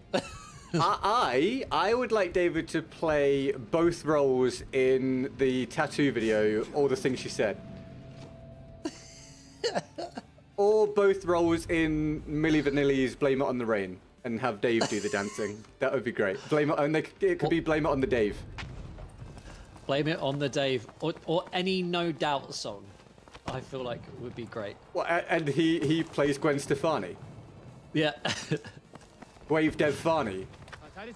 I would like David to play both roles in the tattoo video, All the Things She Said. Or both roles in Milli Vanilli's Blame It on the Rain, and have Dave do the dancing. That would be great. Blame it on it could be Blame It on the Dave. Blame it on the Dave, or any No Doubt song. I feel like it would be great. Well, and he plays Gwen Stefani. Yeah. Wave Dev Fani. I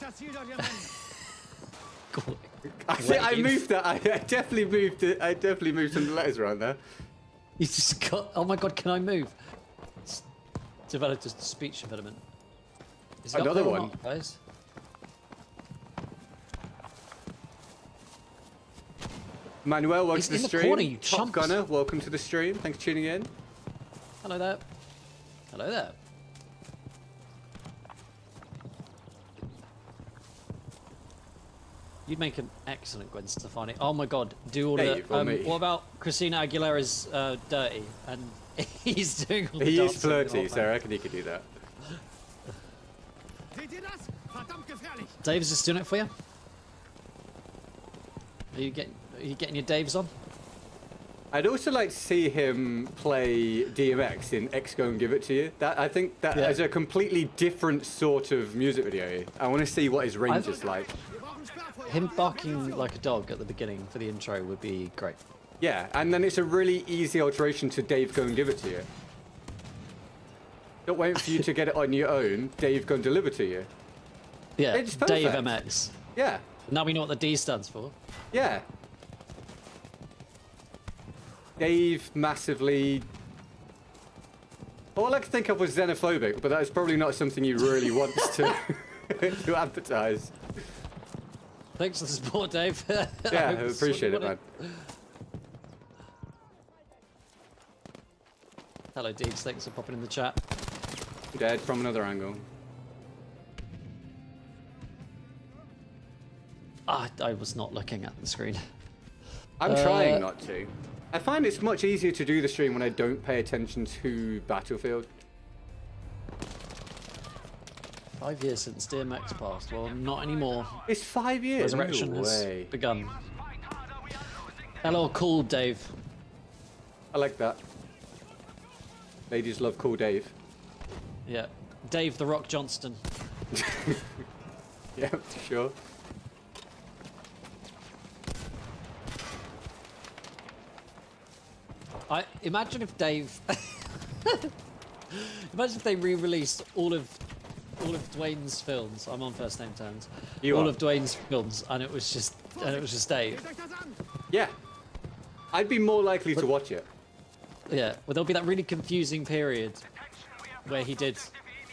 think I moved that. I definitely moved it. I definitely moved some letters around there. You just got. Oh my god, can I move? It's developed a speech impediment. Is it up Another there or one. not, guys? Manuel, welcome He's to the in the stream. corner, you Top chumps. Gunner, welcome to the stream. Thanks for tuning in. Hello there. Hello there. You'd make an excellent Gwen Stefani. Oh my god, do all Dave, or the. me. What about Christina Aguilera's Dirty? And he's doing all the He is dancing the whole flirty, so I time. reckon he could do that. Dave's just doing it for you? Are you getting your Daves on? I'd also like to see him play DMX in X Go and Give It To You. I think that Yeah. is a completely different sort of music video. I want to see what his range is like. Him barking like a dog at the beginning for the intro would be great. Yeah, and then it's a really easy alteration to Dave Go and Give It To You. Not waiting for you to get it on your own, Dave Go and Deliver To You. Yeah, It's Dave perfect. MX. Yeah, Now we know what the D stands for. yeah. Dave massively... All I could think of was xenophobic, but that's probably not something he really wants to, to advertise. Thanks for the support, Dave. Yeah, I appreciate it, man. Hello, Deeds. Thanks for popping in the chat. Dead from another angle. I was not looking at the screen. I'm trying not to. I find it's much easier to do the stream when I don't pay attention to Battlefield. 5 years since DMX passed. Well, not anymore. It's 5 years. Resurrection No has way. begun. Hello, cool Dave. I like that. Ladies love cool Dave. Yeah, Dave the Rock Johnston. Yeah, for sure. I imagine if Dave. Imagine if they re-released all of Dwayne's films. I'm on first name terms. You all are. of Dwayne's films, and it was just Dave. Yeah. I'd be more likely to watch it. Yeah, well, there'll be that really confusing period where he did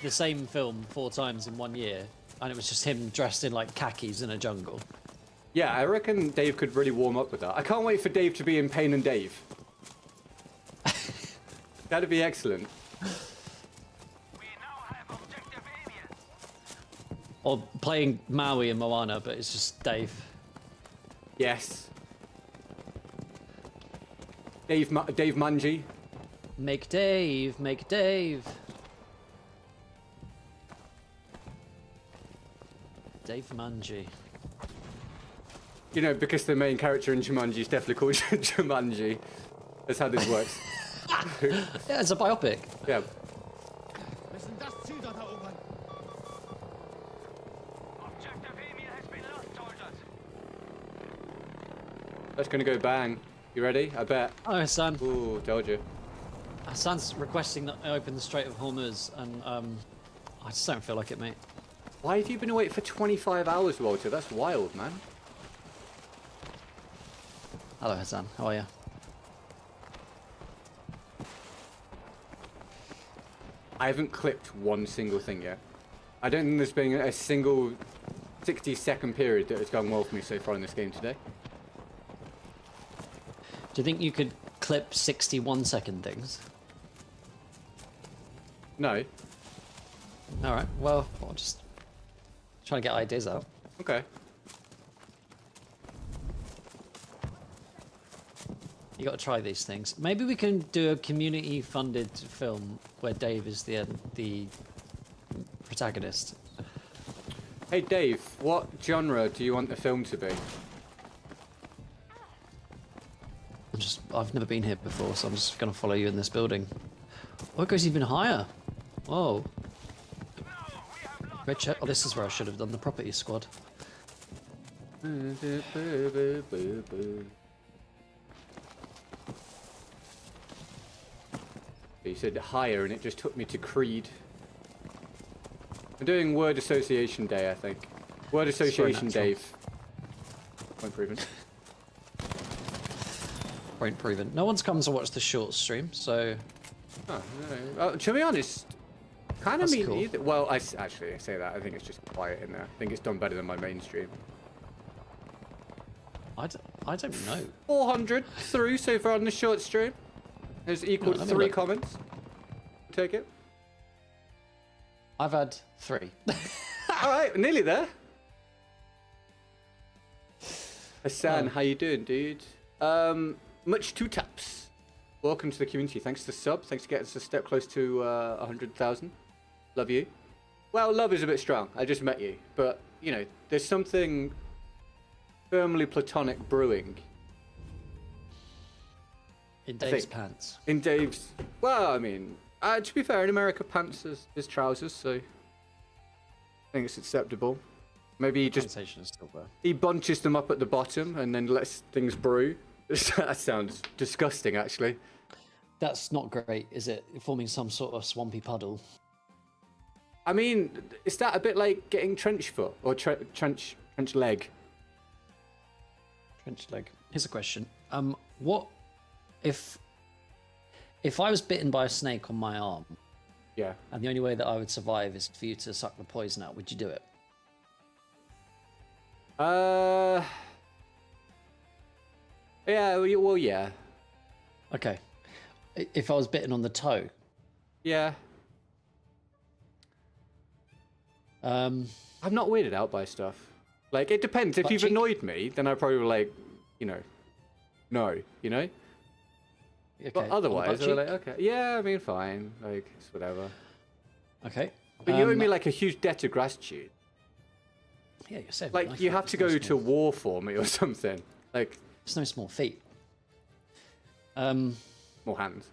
the same film 4 times in 1 year, and it was just him dressed in like khakis in a jungle. Yeah, I reckon Dave could really warm up with that. I can't wait for Dave to be in Pain and Dave. That'd be excellent. Or playing Maui and Moana, but it's just Dave. Yes. Dave Mungy. Make Dave, make Dave. Dave Manji. You know, because the main character in Jumanji is definitely called Jumanji. That's how this works. Yeah, it's a biopic. Yeah. That's gonna go bang. You ready? I bet. Oh, son. Ooh, told you. Hassan's requesting that I open the Strait of Hormuz, and I just don't feel like it, mate. Why have you been awake for 25 hours, Walter? That's wild, man. Hello, Hassan. How are you? I haven't clipped one single thing yet. I don't think there's been a single 60-second period that has gone well for me so far in this game today. Do you think you could clip 61-second things? No. All right. Well, I'll just try to get ideas out. Okay. You got to try these things. Maybe we can do a community-funded film where Dave is the protagonist. Hey, Dave, what genre do you want the film to be? I've never been here before, so I'm just gonna follow you in this building. Oh, it goes even higher. Whoa. Red check. Oh, this is where I should have done the property squad. You said higher and it just took me to Creed. I'm doing word association day, I think. Word association, Dave. Point proven. Point proven. No one's come to watch the short stream, so... Oh, no. To be honest, kind of That's mean cool. either. Well, I say that. I think it's just quiet in there. I think it's done better than my main stream. I don't know. 400 through so far on the short stream. Has equaled let me 3 look. comments. Take it. I've had 3. Alright, nearly there. Hassan, how you doing, dude? Much 2 taps. Welcome to the community. Thanks to the sub. Thanks for getting us a step close to 100,000. Love you. Well, love is a bit strong. I just met you. But, you know, there's something firmly platonic brewing. In Dave's pants. In Dave's... Well, I mean, to be fair, in America, pants is trousers, so... I think it's acceptable. Maybe he just... Conversation is still there. He bunches them up at the bottom and then lets things brew. That sounds disgusting, actually. That's not great, is it? Forming some sort of swampy puddle. I mean, is that a bit like getting trench foot or trench leg? Trench leg. Here's a question. What if I was bitten by a snake on my arm, Yeah. and the only way that I would survive is for you to suck the poison out, would you do it? Yeah, well, yeah. Okay. If I was bitten on the toe. Yeah. I'm not weirded out by stuff. Like, it depends. If Butt you've cheek? annoyed me, then I probably like, you know, no, you know? Okay. But on the otherwise, butt I'm cheek? like, okay. Yeah, I mean, fine. Like, it's whatever. Okay. But you owe me, like, a huge debt of gratitude. Yeah, you're saving Like, life, you mate. have to It's no go to small- war for me or something. Like, It's no small feat. more hands.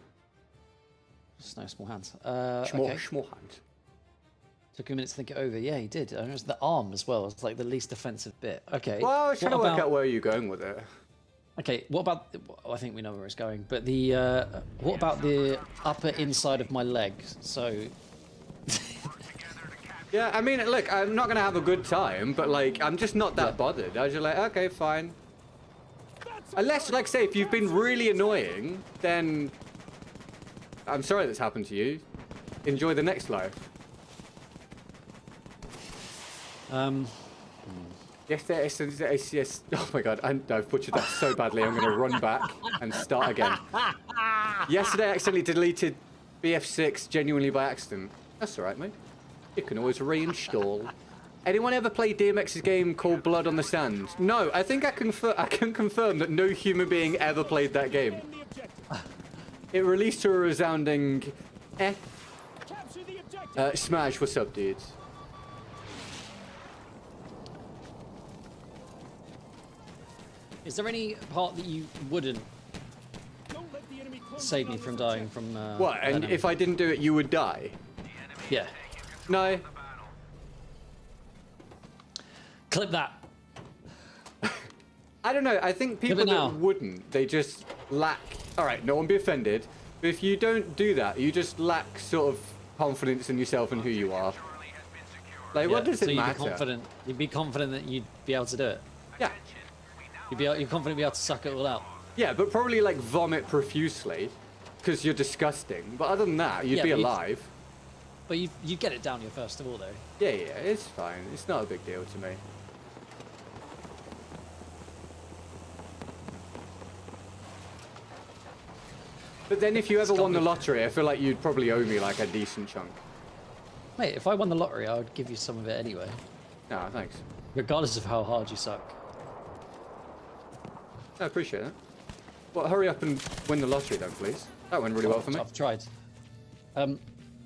It's no small hands. Small hands. Took a minute to think it over. Yeah, he did. And it was the arm as well. It's like the least offensive bit. Okay. Well, I was trying to What work about- out where you're going with it. Okay, what about... I think we know where it's going. But the... what about the upper inside of my leg? So... Yeah, I mean, look, I'm not going to have a good time, but, like, I'm just not that bothered. I was just like, okay, fine. Unless, like, say, if you've been really annoying, then... I'm sorry that's happened to you. Enjoy the next life. Yes. Oh my god, I've butchered that so badly. I'm going to run back and start again. Yesterday, I accidentally deleted BF6 genuinely by accident. That's all right, mate. You can always reinstall. Anyone ever play DMX's game called Blood on the Sand? No, I think I can confirm that no human being ever played that game. The objective. It released to a resounding eh. Capture the objective. Smash, what's up, dudes? Is there any part that you wouldn't Don't let the enemy close save in me on from this dying objective. from... What, and venom? if I didn't do it, you would die? Yeah. No. Clip that. I don't know, I think people it now. that wouldn't, they just lack... Alright, no one be offended, But if you don't do that, you just lack sort of confidence in yourself and who you are. Like, what does it matter? You'd be confident that you'd be able to do it. Yeah. You're confident you'd be able to suck it all out. Yeah, but probably like vomit profusely because you're disgusting. But other than that, you'd be alive. But you get it down here first of all, though. Yeah, it's fine. It's not a big deal to me. But then if you ever won the lottery, I feel like you'd probably owe me like a decent chunk. Mate, if I won the lottery, I would give you some of it anyway. No, thanks. Regardless of how hard you suck. I appreciate that. Well, hurry up and win the lottery then, please. That went really well for me. I've tried.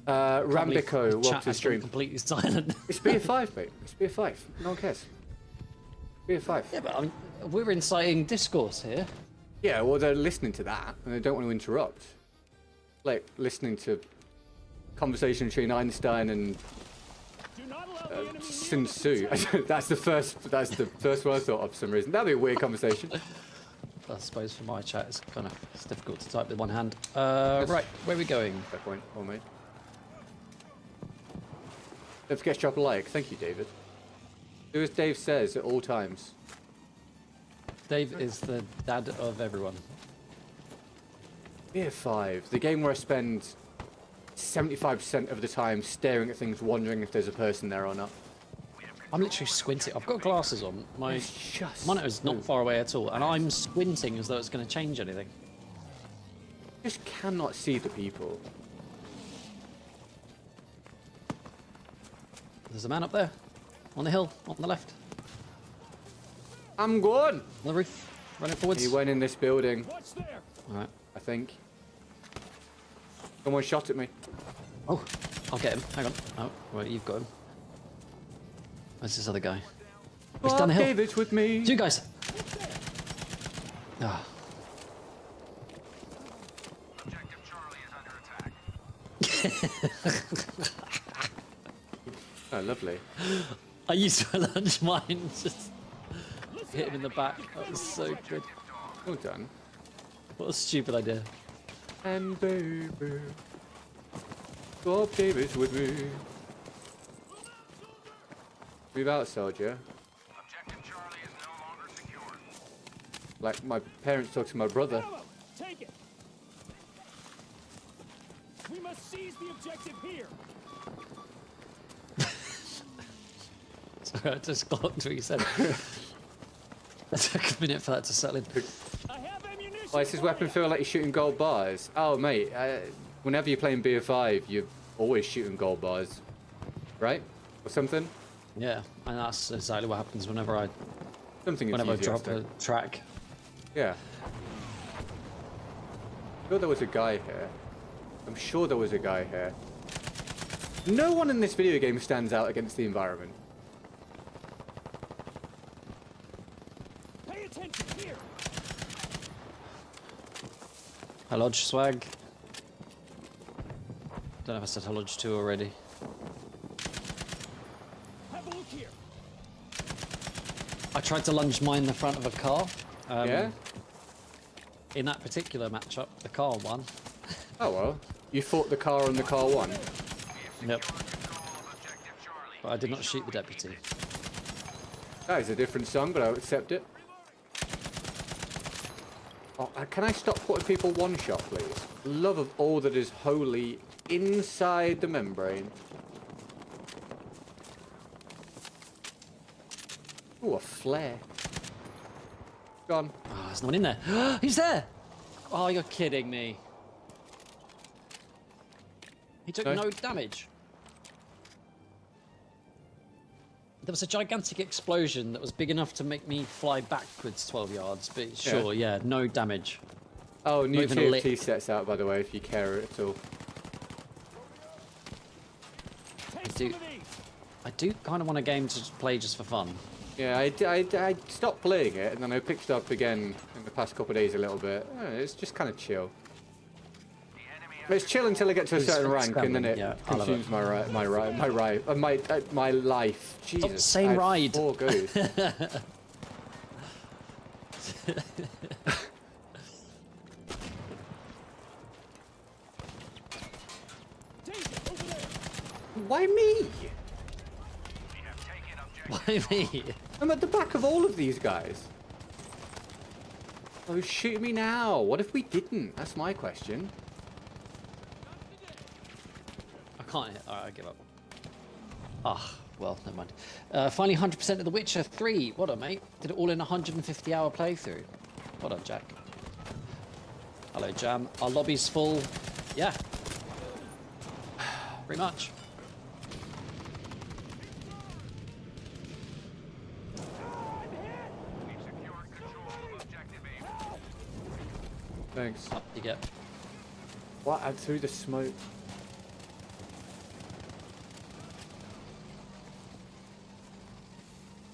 Rambico, welcome to the stream. Completely silent. It's BF5, mate. It's BF5. No one cares. BF5. Yeah, but we're inciting discourse here. Yeah, well, they're listening to that, and they don't want to interrupt. Like, listening to conversation between Einstein and Sun Tzu. That's the first one I thought of for some reason. That'd be a weird conversation. I suppose for my chat, it's difficult to type with one hand. Right, where are we going? Fair point, well made. Don't forget to drop a like. Thank you, David. Do as Dave says at all times. Dave is the dad of everyone. BF5, the game where I spend 75% of the time staring at things, wondering if there's a person there or not. I'm literally squinting. I've got glasses on. My monitor's not far away at all, and I'm squinting as though it's going to change anything. Just cannot see the people. There's a man up there, on the hill, on the left. I'm good. On the roof, running forwards. He went in this building. What's there? All right. I think. Someone shot at me. Oh, I'll get him. Hang on. Oh, right, you've got him. Where's this other guy? He's down the hill. David's with me. Two guys. Ah. Objective Charlie is under attack. Oh, lovely. I used to lunge mine, just hit him in the back. That was so good. Well done. What a stupid idea. And baby, Bob David's with me. Move out, soldier. Objective Charlie is no longer secure. Like my parents talk to my brother. Bravo! Take it. We must seize the objective here. Sorry, I just clocked what you said. It took a minute for that to settle in. I have ammunition. Why does his weapon feel like you're shooting gold bars? Oh, mate, whenever you're playing BF5, you're always shooting gold bars. Right? Or something? Yeah, and that's exactly what happens whenever I Something drop a track. Yeah. I'm sure there was a guy here. I'm sure there was a guy here. No one in this video game stands out against the environment. Pay attention here. Hello, swag. Don't know if I said hello to already. Have a look here. I tried to lunge mine in the front of a car. Yeah? In that particular matchup, the car won. Oh well. You fought the car and the car won. Yep. But I did not shoot the deputy. That is a different song, but I'll accept it. Oh, can I stop putting people one shot, please? Love of all that is holy inside the membrane. Ooh, a flare. Gone. Oh, there's no one in there. He's there! Oh, you're kidding me. He took no damage. There was a gigantic explosion that was big enough to make me fly backwards 12 yards, but sure, yeah, no damage. Oh, new even a lick. TFT sets out, by the way, if you care at all. Take do- some of these. I do kind of want a game to play just for fun. Yeah, I stopped playing it, and then I picked it up again in the past couple of days a little bit. It's just kind of chill. It's chill until I get to a certain rank, and then it consumes my life. Jesus, saying I had ride. 4 goes. Why me? Why me? I'm at the back of all of these guys. Oh, shoot me now. What if we didn't? That's my question. I can't hit. Alright, I give up. Ah, well, never mind. Finally 100% of The Witcher 3. What on, mate? Did it all in a 150-hour playthrough. What on, Jack? Hello, Jam. Our lobby's full. Yeah. Pretty much. Thanks. Up you get. What? I'm through the smoke.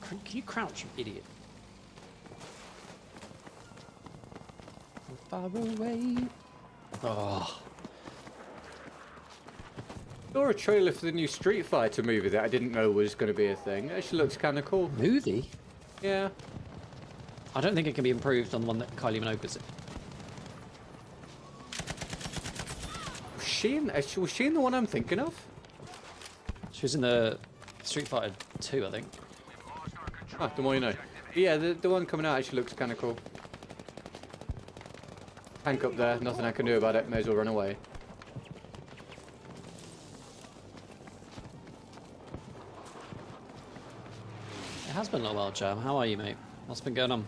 Can you crouch, you idiot? Far away. Oh. Saw a trailer for the new Street Fighter movie that I didn't know was going to be a thing. It actually looks kind of cool. Movie? Yeah. I don't think it can be improved on the one that Kylie Minogue is in. Was she in the one I'm thinking of? She was in the Street Fighter 2, I think. Ah, the more you know. Yeah, the one coming out actually looks kind of cool. Tank up there, nothing I can do about it. May as well run away. It has been a little while, Jam. How are you, mate? What's been going on?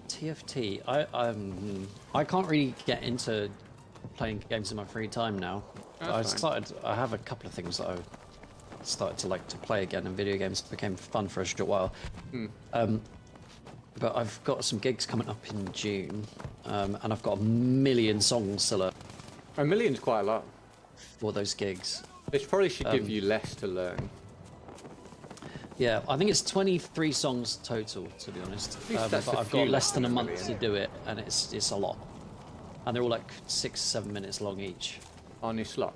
TFT. I can't really get into playing games in my free time now. I have a couple of things that I started to like to play again, and video games became fun for a short while. But I've got some gigs coming up in June, and I've got 1 million songs to learn. A million's quite a lot. For those gigs. Which probably should give you less to learn. Yeah, I think it's 23 songs total, to be honest. That's But a I've few got less than a than a month million. to do it, and it's a lot. And they're all like 6-7 minutes long each. On your slot.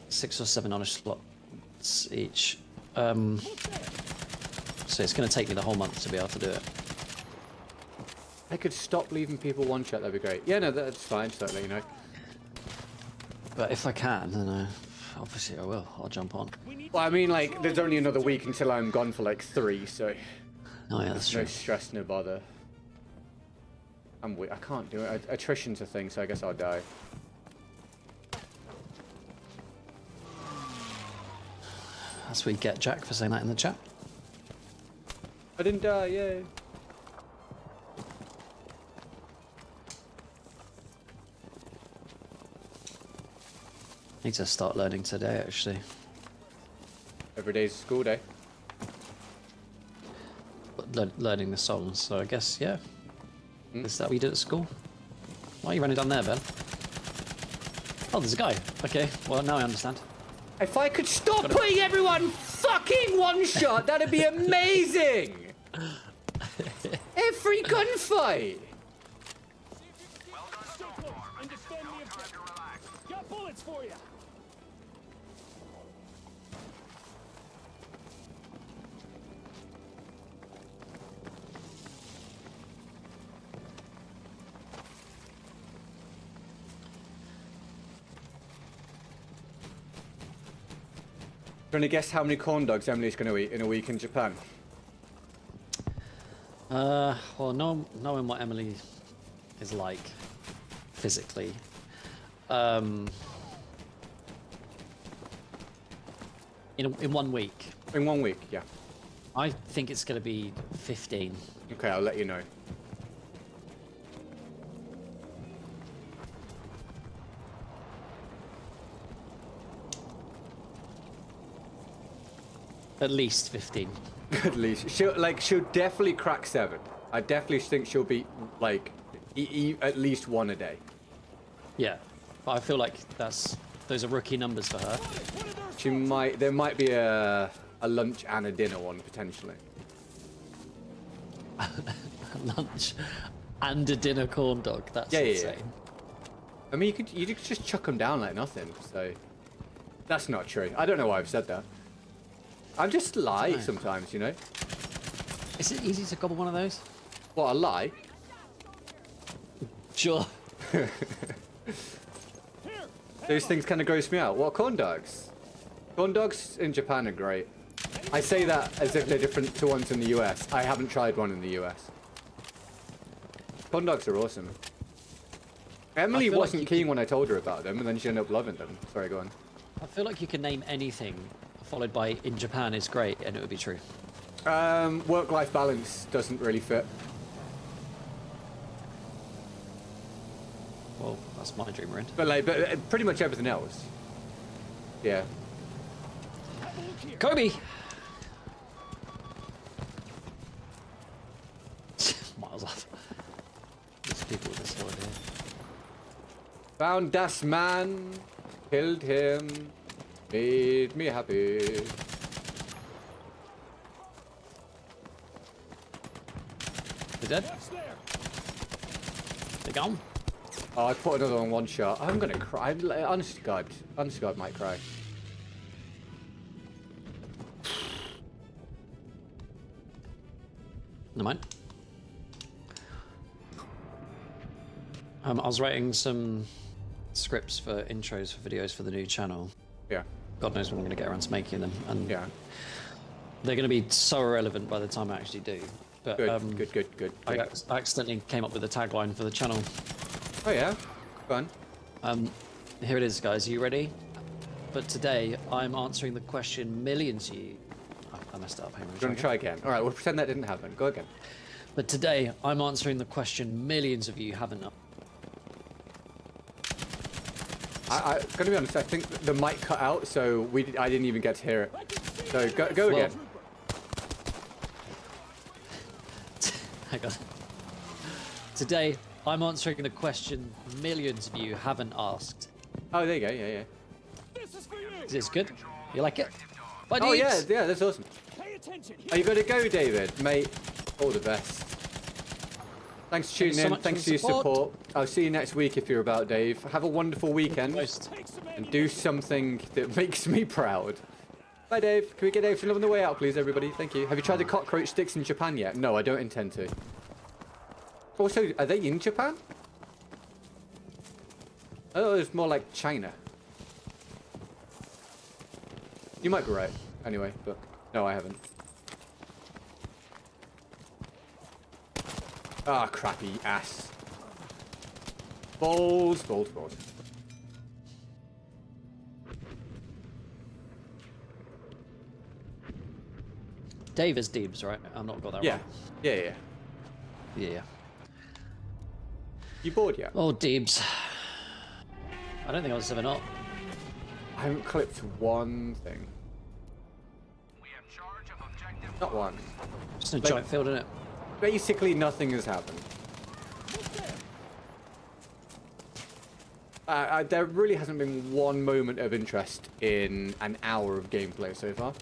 6 or 7 on a slot each. So it's going to take me the whole month to be able to do it. I could stop leaving people one shot, that'd be great. Yeah, no, that's fine, just let you know. But if I can, then obviously I will. I'll jump on. Well, I mean, like, there's only another week until I'm gone for like 3, so Oh yeah, that's no true. stress, no bother. I can't do it. Attrition's a thing, so I guess I'll die. That's what you get, Jack, for saying that in the chat. I didn't die, yay. Need to start learning today, actually. Every day's school day. But learning the songs, so I guess, yeah. Is that what you did at school? Why are you running down there, Ben? Oh, there's a guy. Okay, well, now I understand. If I could stop putting everyone fucking one shot, that'd be amazing! Every gunfight! Understand the objective. Got bullets for you. Trying to guess how many corn dogs Emily's going to eat in a week in Japan? Well, knowing what Emily is like physically, in 1 week, In 1 week, yeah. I think it's going to be 15. Okay, I'll let you know. At least 15. At least she'll definitely crack 7. I definitely think she'll be like at least 1 a day. Yeah, but I feel like those are rookie numbers for her. There might be a lunch and a dinner one potentially. Lunch and a dinner corn dog. That's insane. I mean, you could just chuck them down like nothing. So that's not true. I don't know why I've said that. I'm just lie sometimes, you know. Is it easy to gobble one of those? What, a lie? Sure. Here, Those things kind of gross me out. What, corn dogs? Corn dogs in Japan are great. I say that as if they're different to ones in the US. I haven't tried one in the US. Corn dogs are awesome. Emily wasn't keen when I told her about them, and then she ended up loving them. Sorry, go on. I feel like you can name anything followed by "in Japan is great" and it would be true. Work-life balance doesn't really fit. Well, that's my dream end. But pretty much everything else. Yeah. Kobe! Miles off. There's people with this sword here. Found das man, killed him, made me happy. They're dead? They're gone? Oh, I put another on one shot. I'm gonna cry. Honest to God, might cry. Never mind. I was writing some scripts for intros for videos for the new channel. Yeah. God knows when I'm going to get around to making them. And Yeah. they're going to be so irrelevant by the time I actually do. But, Good. I accidentally came up with a tagline for the channel. Oh yeah, fun. Here it is, guys. Are you ready? But today, I'm answering the question millions of you... Oh, I messed it up. Hang on, Do you want to try again? All right, we'll pretend that didn't happen. Go again. But today, I'm answering the question millions of you haven't... I'm gonna be honest. I think the mic cut out, so I didn't even get to hear it. So go again. Hang on. Today, I'm answering the question millions of you haven't asked. Oh, there you go. Yeah. This is for you. Is this good? You like it? Bye, Oh yeah, dudes. that's awesome. Pay attention. Are you gonna go, David? Mate, all the best. Thanks for tuning so in. much Thanks for for the your support. support. I'll see you next week if you're about, Dave. Have a wonderful weekend Most. Take some and do something that makes me proud. Bye, Dave. Can we get Dave to love on the way out, please, everybody? Thank you. Have you tried the cockroach sticks in Japan yet? No, I don't intend to. Also, are they in Japan? Oh, it's more like China. You might be right. Anyway, but no, I haven't. Ah, crappy ass. Balls. Dave is Deebs, right? I've not got that Yeah. wrong. Yeah. Yeah. You bored yet? Oh, Deebs. I don't think I was 7-0. I haven't clipped one thing. We have charge of objective. Not one. Just a giant field, isn't it? Basically, nothing has happened. There really hasn't been one moment of interest in an hour of gameplay so far.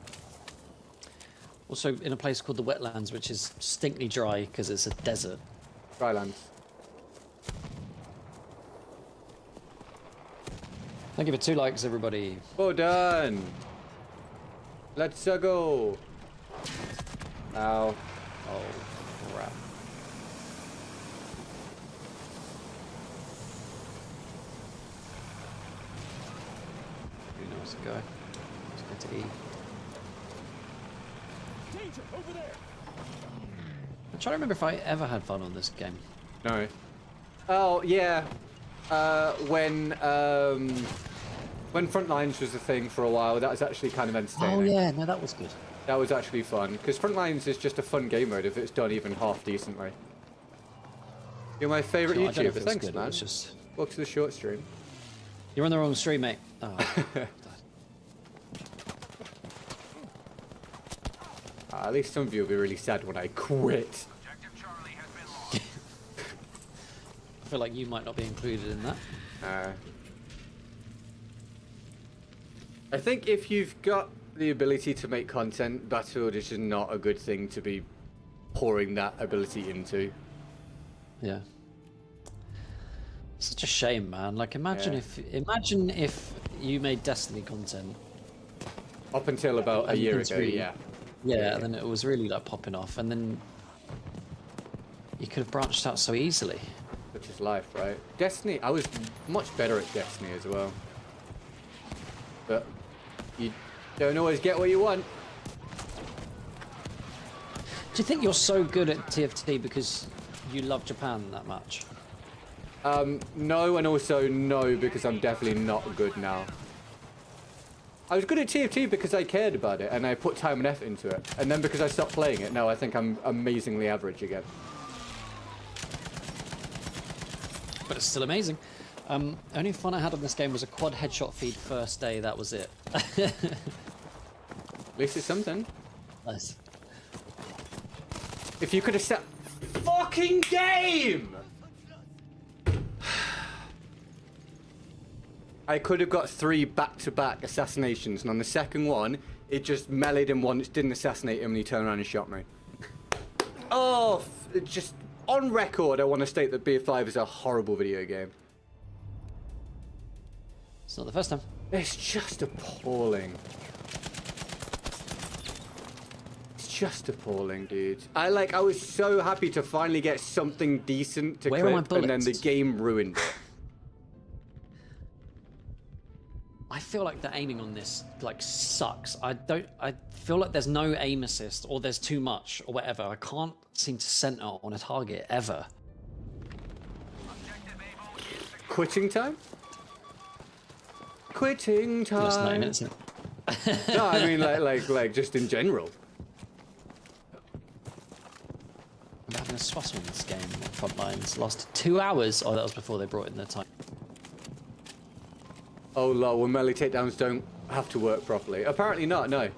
Also, in a place called the Wetlands, which is stinkly dry because it's a desert. Drylands. Thank you for 2 likes, everybody. Well done. Let's go. Ow. Oh, crap. Who knows the guy? Let's go to E. Danger over there. I'm trying to remember if I ever had fun on this game. No. Oh yeah. When Frontlines was a thing for a while, that was actually kind of entertaining. Oh yeah, no, that was good. That was actually fun because Frontlines is just a fun game mode if it's done even half decently. You're my favourite No, I don't know if YouTuber. it was Thanks, good, it man. was just... Welcome to the short stream. You're on the wrong stream, mate. Oh. At least some of you will be really sad when I quit. Objective Charlie has been lost. I feel like you might not be included in that. I think if you've got the ability to make content, Battlefield is just not a good thing to be pouring that ability into. Yeah. Such a shame, man. Like, imagine Yeah. if you made Destiny content. Up until about a And year it's ago, really- yeah. Yeah, and then it was really like popping off, and then you could have branched out so easily. Such is life, right? Destiny, I was much better at Destiny as well. You don't always get what you want. Do you think you're so good at TFT because you love Japan that much? No, and also no, because I'm definitely not good now. I was good at TFT because I cared about it and I put time and effort into it. And then because I stopped playing it, now I think I'm amazingly average again. But it's still amazing. Only fun I had on this game was a quad headshot feed first day, that was it. At least it's something. Nice. If you could have set... Fucking game! I could have got 3 back-to-back assassinations, and on the second one, it just meleeed him once, didn't assassinate him, and he turned around and shot me. Oh, just on record, I want to state that BF5 is a horrible video game. It's not the first time. It's just appalling. It's just appalling, dude. I was so happy to finally get something decent to Where are my clip, and then the bullets? game ruined it. I feel like the aiming on this sucks. I feel like there's no aim assist or there's too much or whatever. I can't seem to center on a target ever. Quitting time? Quitting time. That's 9 minutes. Isn't it? No, I mean like just in general. I'm having a swassle in this game on front lines. Lost 2 hours. Oh, that was before they brought in the time. Oh lol, well melee takedowns don't have to work properly. Apparently not, no.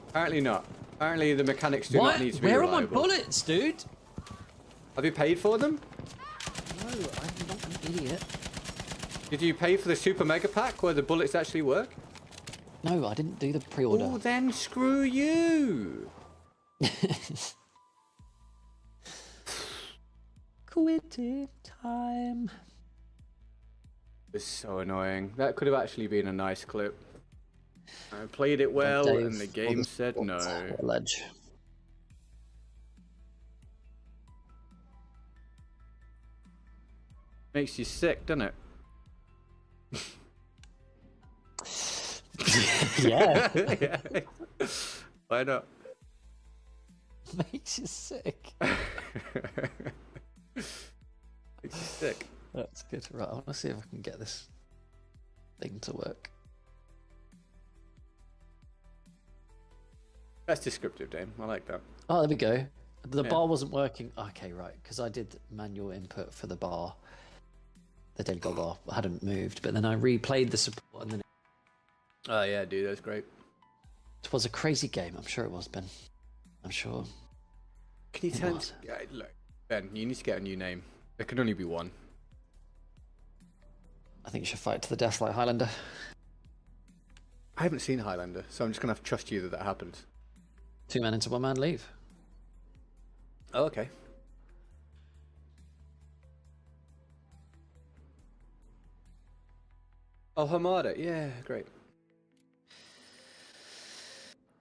Apparently not. Apparently the mechanics do not need to be Where reliable. are my bullets, dude? Have you paid for them? No, I'm not an idiot. Did you pay for the super mega pack where the bullets actually work? No, I didn't do the pre-order. Oh, then screw you. Quitting time. It's so annoying. That could have actually been a nice clip. I played it well, Dave, and the game said no. Ledge. Makes you sick, doesn't it? Yeah. Yeah. Why not? Makes you sick. Makes you sick. That's good. Right, I want to see if I can get this thing to work. That's descriptive, Dame. I like that. Oh, there we go. The Yeah. bar wasn't working. Okay, right, because I did manual input for the bar. The Daily Gold bar hadn't moved, but then I replayed the support, and then Oh yeah, dude, that's great. it was a crazy game. I'm sure it was, Ben. I'm sure. Can you It tell? was. Yeah, look, Ben, you need to get a new name. There can only be one. I think you should fight to the death like Highlander. I haven't seen Highlander, so I'm just gonna have to trust you that that happened. 2 men into 1 man leave. Oh, okay. Oh, Hamada. Yeah, great.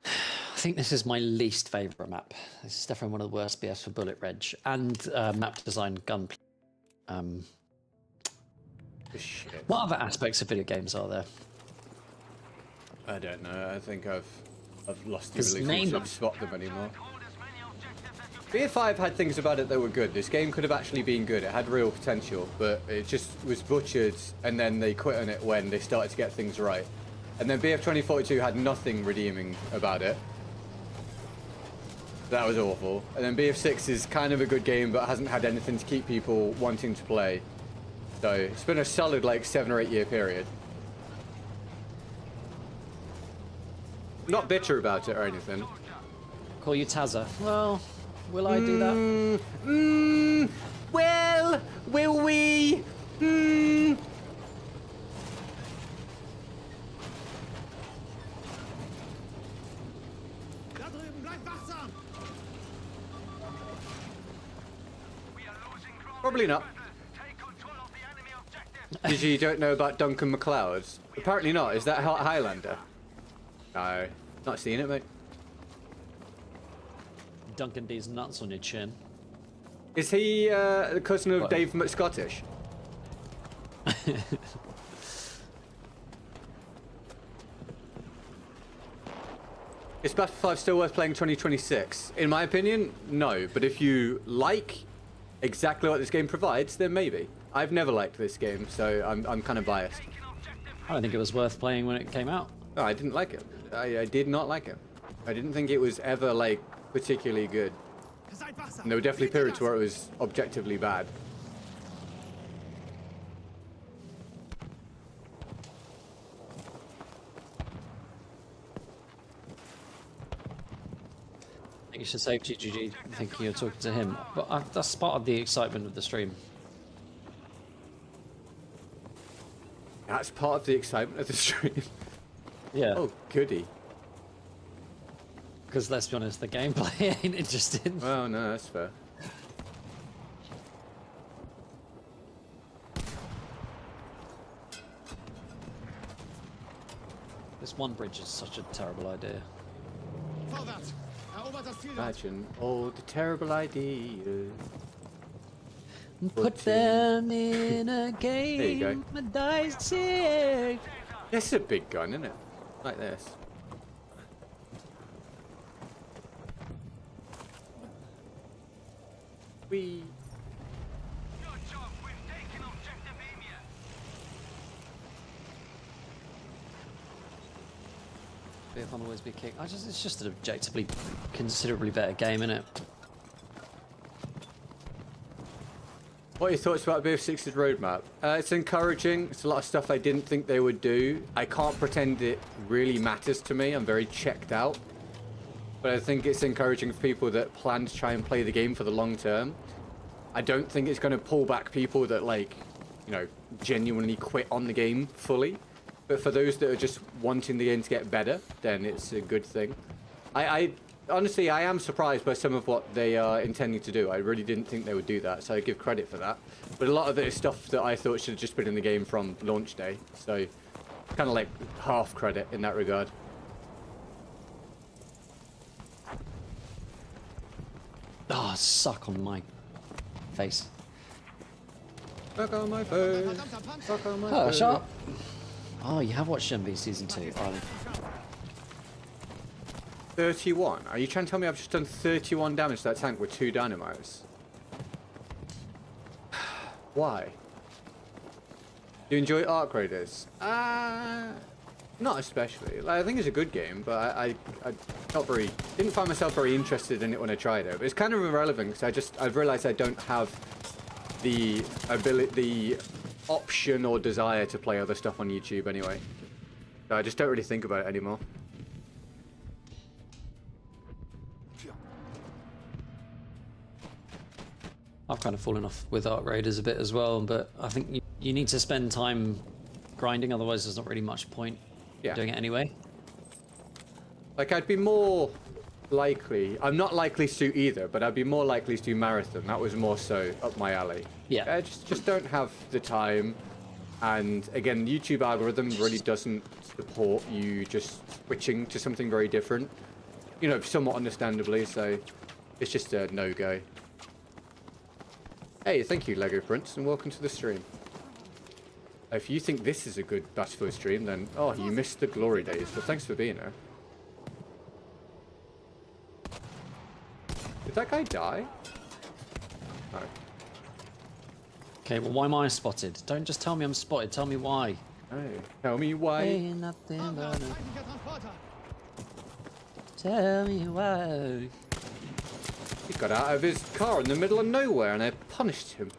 I think this is my least favourite map. This is definitely one of the worst BS for bullet reg and map design gunplay. Shit. What other aspects of video games are there? I don't know. I think I've lost the 'Cause ability name to them. spot them anymore. BF5 had things about it that were good. This game could have actually been good. It had real potential, but it just was butchered, and then they quit on it when they started to get things right. And then BF 2042 had nothing redeeming about it. That was awful. And then BF6 is kind of a good game, but hasn't had anything to keep people wanting to play. So it's been a solid 7 or 8 year period. Not bitter about it or anything. Call you Tazza. Well, will I do that? Well, will we? Da drüben, bleib wachsam! Probably not. Did you don't know about Duncan MacLeod? Apparently not. Is that Highlander? No. Not seen it, mate. Duncan D's nuts on your chin. Is he the cousin of What? Dave McScottish? Is Battlefield 5 still worth playing 2026? In my opinion, no. But if you like exactly what this game provides, then maybe. I've never liked this game, so I'm kind of biased. I don't think it was worth playing when it came out. No, I didn't like it. I did not like it. I didn't think it was ever, like, particularly good. And there were definitely periods where it was objectively bad. I think you should save GGG thinking you're talking to him. But that's part of the excitement of the stream. That's part of the excitement of the stream. Yeah. Oh, goody. Because let's be honest, the gameplay ain't interesting. Well, no, that's fair. This one bridge is such a terrible idea. Imagine all the terrible ideas. Put them in a game. There you go. Dicey. This is a big gun, isn't it? Like this. We. Good job, we've taken objective Emia. BF1 always be king. It's just an objectively considerably better game, isn't it? What are your thoughts about BF6's roadmap? It's encouraging. It's a lot of stuff I didn't think they would do. I can't pretend it really matters to me. I'm very checked out. But I think it's encouraging for people that plan to try and play the game for the long term. I don't think it's going to pull back people that, like, you know, genuinely quit on the game fully. But for those that are just wanting the game to get better, then it's a good thing. I honestly, I am surprised by some of what they are intending to do. I really didn't think they would do that, so I give credit for that. But a lot of it is stuff that I thought should have just been in the game from launch day. So kind of like half credit in that regard. Oh, suck on my face. Fuck on my face. Fuck on my Oh, face. shut up. Oh, you have watched MV Season 2. Oh. 31? Are you trying to tell me I've just done 31 damage to that tank with 2 dynamites? Why? Do you enjoy Arc Raiders? Not especially. Like, I think it's a good game, but I didn't find myself very interested in it when I tried it. But it's kind of irrelevant because I've realised I don't have the option or desire to play other stuff on YouTube anyway. So I just don't really think about it anymore. I've kind of fallen off with Arc Raiders a bit as well, but I think you need to spend time grinding, otherwise there's not really much point doing it anyway. Like, I'd be more likely, I'm not likely to either, but I'd be more likely to do Marathon. That was more so up my alley. Yeah. I just don't have the time. And again, the YouTube algorithm really doesn't support you just switching to something very different. You know, somewhat understandably, so it's just a no-go. Hey, thank you, Lego Prince, and welcome to the stream. If you think this is a good Battlefield stream, then, oh, you missed the glory days, but thanks for being here. Did that guy die? No. Okay, well, why am I spotted? Don't just tell me I'm spotted, tell me why. No. Tell me why. Ain't nothing but a... Tell me why. He got out of his car in the middle of nowhere and I punished him.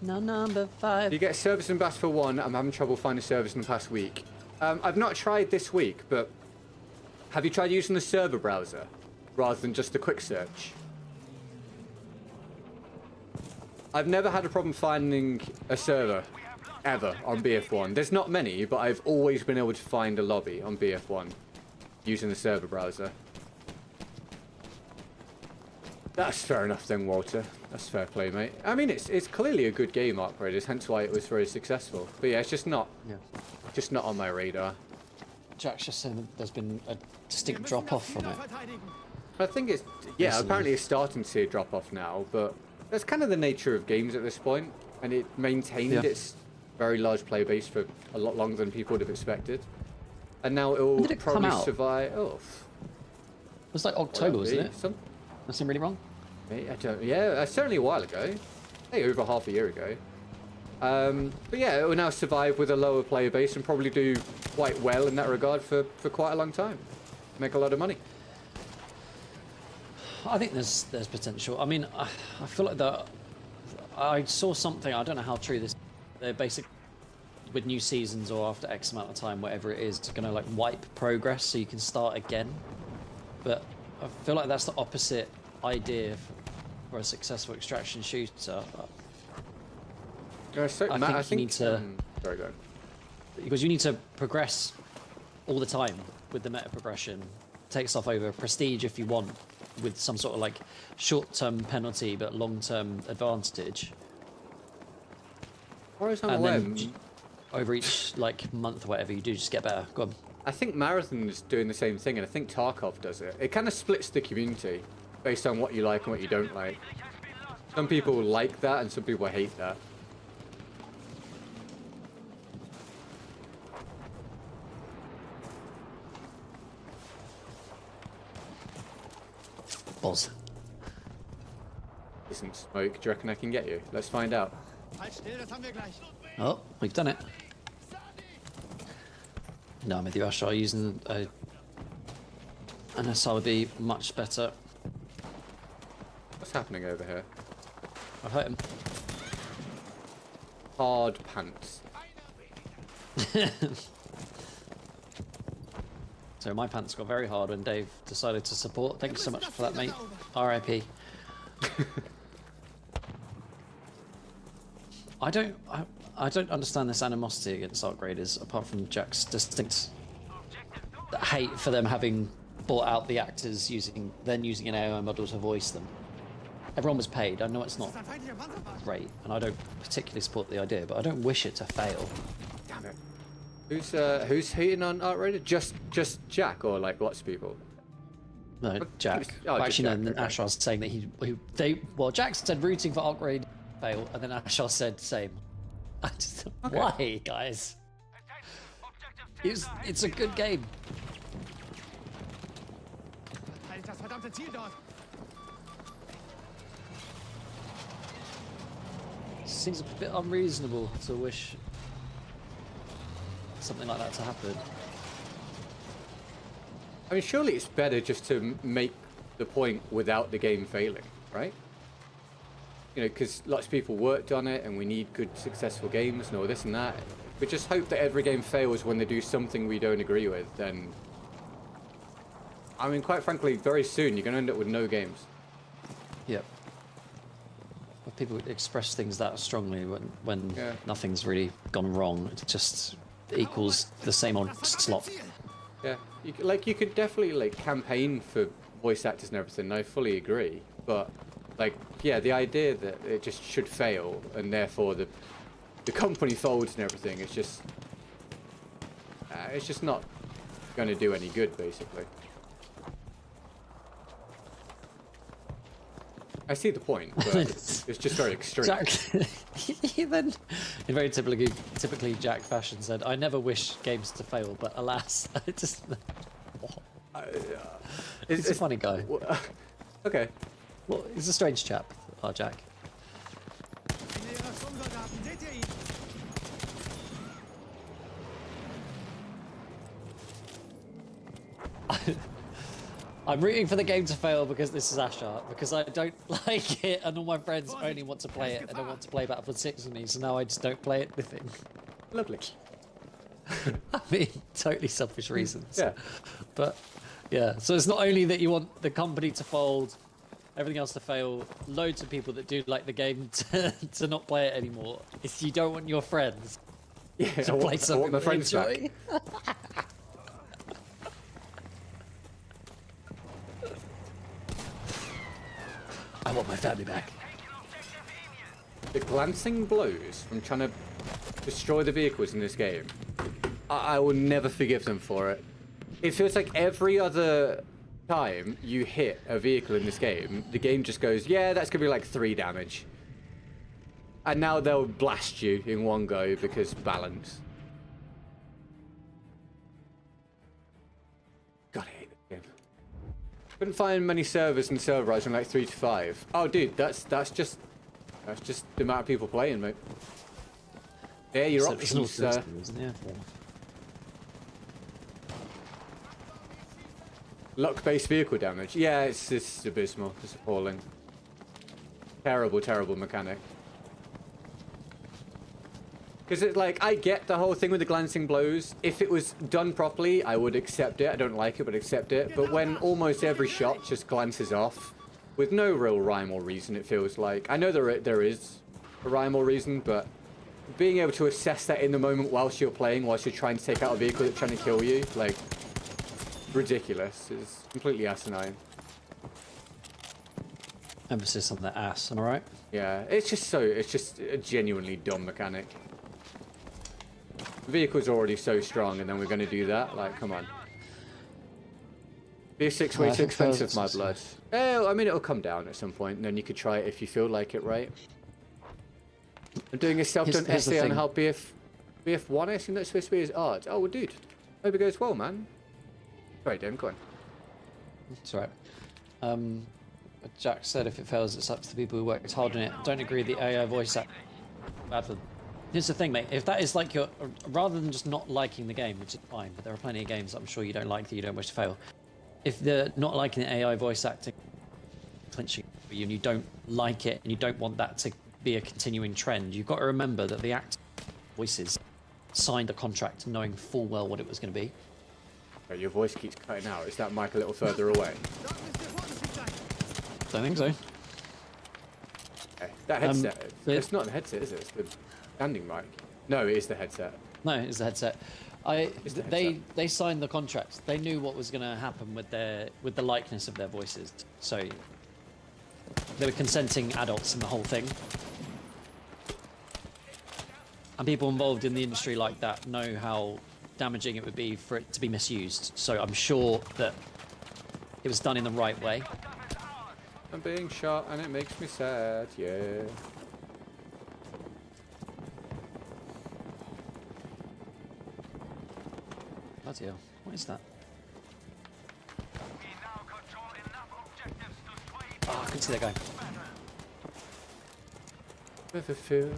No, number 5. You get service in Battlefield 1. I'm having trouble finding service in the past week. I've not tried this week, but have you tried using the server browser rather than just the quick search? I've never had a problem finding a server ever on BF1. There's not many, but I've always been able to find a lobby on BF1 using the server browser. That's fair enough then, Walter. That's fair play, mate. I mean, it's clearly a good game, Arc Raiders, hence why it was very successful. But yeah, it's just not on my radar. Jack's just saying that there's been a distinct drop-off from it. I think it's, yeah, apparently it's starting to see a drop-off now, but that's kind of the nature of games at this point, and it maintained its very large player base for a lot longer than people would have expected. And now it will did it come probably out? survive. Oh, It was like October, wasn't it? That seemed really wrong. I don't. Yeah, certainly a while ago. Hey, over half a year ago. But yeah, it will now survive with a lower player base and probably do quite well in that regard for quite a long time. Make a lot of money. I think there's potential. I mean, I feel like I saw something. I don't know how true this. They're basically with new seasons or after X amount of time, whatever it is, it's gonna like wipe progress so you can start again. But I feel like that's the opposite idea for a successful extraction shooter. I think you need to. Sorry, go on. Because you need to progress all the time with the meta progression. Take stuff over prestige if you want, with some sort of like short-term penalty but long-term advantage. Or as I'm And aware, then over each like month or whatever you do, just get better. Go on. I think Marathon's doing the same thing, and I think Tarkov does it. It kind of splits the community based on what you like and what you don't like. Some people like that, and some people hate that. Boz. Isn't smoke? Do you reckon I can get you? Let's find out. Oh, we've done it. No, I'm with you, Ashar. Using an SR would be much better. What's happening over here? I've hurt him. Hard pants. So my pants got very hard when Dave decided to support. Thank you so much for that, mate. R.I.P. I don't understand this animosity against upgraders, apart from Jack's distinct hate for them having bought out the actors using an AI model to voice them. Everyone was paid. I know it's not great, and I don't particularly support the idea, but I don't wish it to fail. Damn it. Who's hating on Outrider? Just Jack, or like lots of people? No, Jack. Oh, Actually, no. Jack, And then okay. Ashar's saying that Jack said rooting for upgrade fail, and then Ashar said same. I just, why, guys? It's a good game. Seems a bit unreasonable to wish something like that to happen. I mean, surely it's better just to make the point without the game failing, right? You know, because lots of people worked on it, and we need good, successful games and all this and that. We just hope that every game fails when they do something we don't agree with. Then, I mean, quite frankly, very soon you're going to end up with no games. Yep. If people express things that strongly when Yeah. nothing's really gone wrong, it just equals the same old slop. Yeah, you could definitely like campaign for voice actors and everything. I fully agree, but like, yeah, the idea that it just should fail and therefore the company folds and everything, it's just not going to do any good, basically. I see the point, but it's just very extreme. Jack, he then, in very typically Jack fashion, said, "I never wish games to fail, but alas, I just." He's a funny guy. Okay. Well, he's a strange chap, our Jack. I'm rooting for the game to fail because this is Ashar, because I don't like it and all my friends only want to play it and don't want to play Battlefield 6 with me, so now I just don't play it with him. Lovely. I mean, totally selfish reasons. Yeah. But, yeah, so it's not only that you want the company to fold, everything else to fail, loads of people that do like the game to not play it anymore. It's you don't want your friends to play something my they friends enjoy. back. I want my family back. The glancing blows from trying to destroy the vehicles in this game, I will never forgive them for it. It feels like every other time you hit a vehicle in this game, the game just goes, yeah, that's going to be like 3 damage. And now they'll blast you in one go because balance. Couldn't find many servers and server rising like 3 to 5. Oh, dude, that's just the amount of people playing, mate. Yeah, your So it's an options. automatic, isn't it? Yeah. Luck-based vehicle damage. Yeah, it's abysmal. It's appalling. Terrible, terrible mechanic. Because it's like, I get the whole thing with the glancing blows. If it was done properly, I would accept it. I don't like it, but accept it. But when almost every shot just glances off, with no real rhyme or reason, it feels like. I know there is a rhyme or reason, but being able to assess that in the moment whilst you're playing, whilst you're trying to take out a vehicle that's trying to kill you, like, ridiculous. It's completely asinine. Emphasis on the ass, am I right? Yeah, it's just a genuinely dumb mechanic. The vehicle's already so strong, and then we're going to do that? Like, come on. B6 way too expensive, my blood. Oh, I mean, it'll come down at some point, and then you could try it if you feel like it, right? I'm doing a self-done essay on how BF1 I assume that's supposed to be his art. Oh, well, dude. Hope it goes well, man. Sorry, Dan, go on. That's right. Jack said if it fails, it's up to the people who worked hard on it. Don't agree the AI voice act. Bad for them. Here's the thing, mate. If that is like your... Rather than just not liking the game, which is fine, but there are plenty of games I'm sure you don't like that you don't wish to fail. If they're not liking the AI voice acting, clinching for you, and you don't like it, and you don't want that to be a continuing trend, you've got to remember that the actor voices signed a contract knowing full well what it was going to be. Oh, your voice keeps cutting out. Is that mic a little further away? Don't think so. Okay. That headset, it's not the headset, is it? It's the standing mic. No, it is the headset. No, it's the headset. They signed the contract. They knew what was going to happen with the likeness of their voices. So they were consenting adults in the whole thing. And people involved in the industry like that know how damaging it would be for it to be misused. So I'm sure that it was done in the right way. I'm being shot and it makes me sad, yeah. Bloody hell. What is that? Oh, I can see that guy. Never feel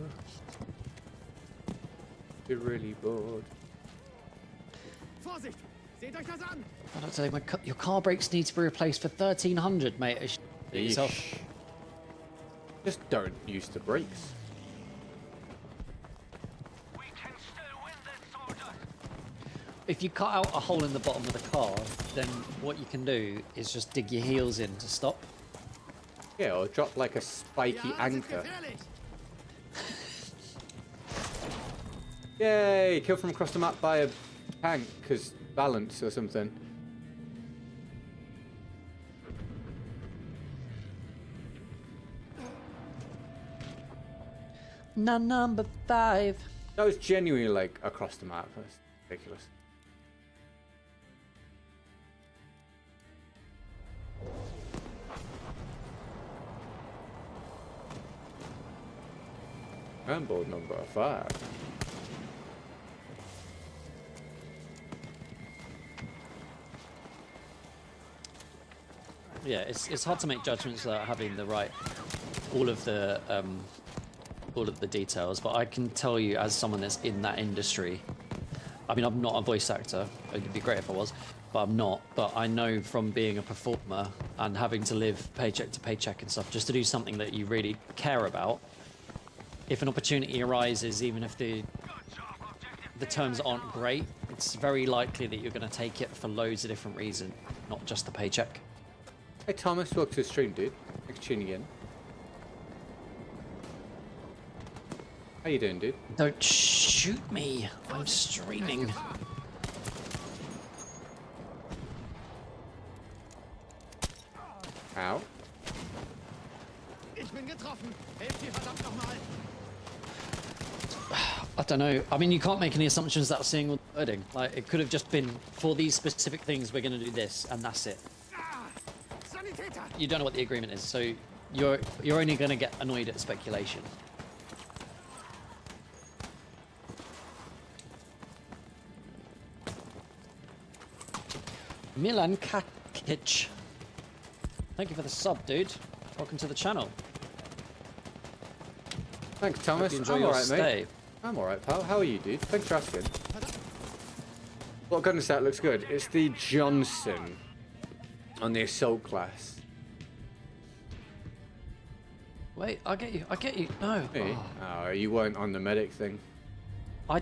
you're really bored. Vorsicht! Seht euch das an! I don't tell you, your car brakes need to be replaced for 1,300, mate. Yourself. Just don't use the brakes. We can still win this, soldier. If you cut out a hole in the bottom of the car, then what you can do is just dig your heels in to stop. Yeah, or drop like a spiky anchor. Yay! Kill from across the map by a tank, because balance or something. Number 5. That was genuinely like across the map. That's ridiculous. And board number 5. Yeah, it's hard to make judgments without having the right, all of the details. But I can tell you, as someone that's in that industry, I mean, I'm not a voice actor. It'd be great if I was, but I'm not. But I know from being a performer and having to live paycheck to paycheck and stuff, just to do something that you really care about. If an opportunity arises, even if the terms aren't great, it's very likely that you're going to take it for loads of different reasons, not just the paycheck. Hey Thomas, welcome to the stream, dude. Thanks for tuning in. How you doing, dude? Don't shoot me. I'm streaming. Ow. Ich bin getroffen. Helft ihr verdammt nochmal. I don't know. I mean, you can't make any assumptions without seeing all the wording. Like, it could have just been, for these specific things, we're going to do this, and that's it. Sanitäter! You don't know what the agreement is, so you're only going to get annoyed at speculation. Milan Kakic. Thank you for the sub, dude. Welcome to the channel. Thanks, Thomas. Hope you enjoy I'm your alright, stay. mate. I'm alright, pal. How are you, dude? Thanks for asking. What gun is that? Looks good. It's the Johnson on the assault class. Wait, I get you. I get you. No. Hey. Oh, you weren't on the medic thing. Well,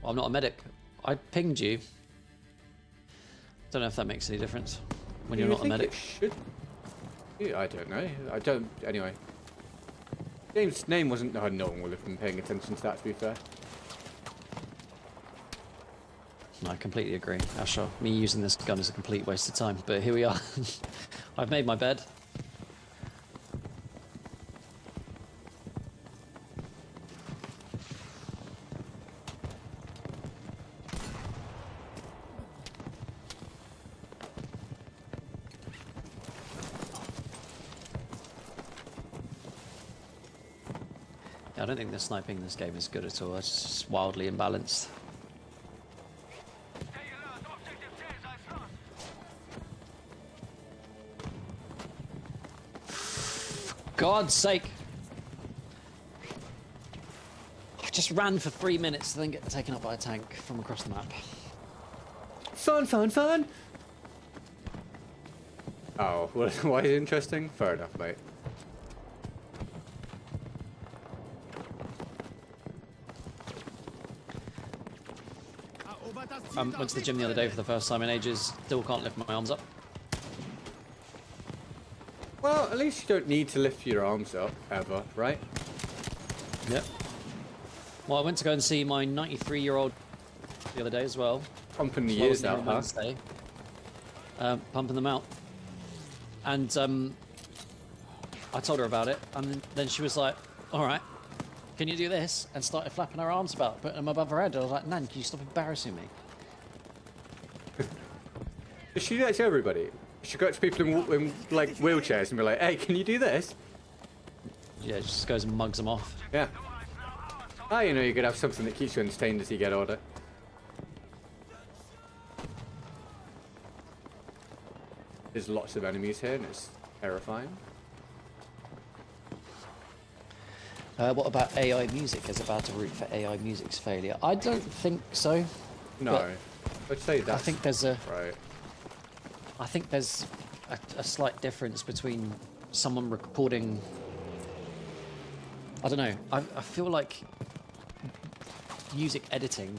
I'm not a medic. I pinged you. Don't know if that makes any difference when you're You not a think medic. it should? Yeah, I don't know. I don't. Anyway. James' name wasn't. No, no one will have been paying attention to that, to be fair. No, I completely agree. Asher, me using this gun is a complete waste of time, but here we are. I've made my bed. I don't think the sniping in this game is good at all. It's just wildly imbalanced. God's sake! I just ran for 3 minutes to then get taken up by a tank from across the map. Fun, fun, fun! Oh, well, why is it interesting? Fair enough, mate. Went to the gym the other day for the first time in ages. Still can't lift my arms up. Well, at least you don't need to lift your arms up, ever, right? Yep. Well, I went to go and see my 93-year-old the other day as well. Pumping the So I was years there out, on huh? Wednesday, pumping them out. And I told her about it, and then she was like, all right, can you do this? And started flapping her arms about, putting them above her head. I was like, Nan, can you stop embarrassing me? Does she do that to everybody? She goes to people in like wheelchairs and be like, "Hey, can you do this?" Yeah, she just goes and mugs them off. Yeah. Ah, you know, you could have something that keeps you entertained as you get older. There's lots of enemies here, and it's terrifying. What about AI music? Is it bad to root for AI music's failure? I don't think so. No, I'd say that's I think there's a. right. I think there's a slight difference between someone recording. I don't know. I feel like music editing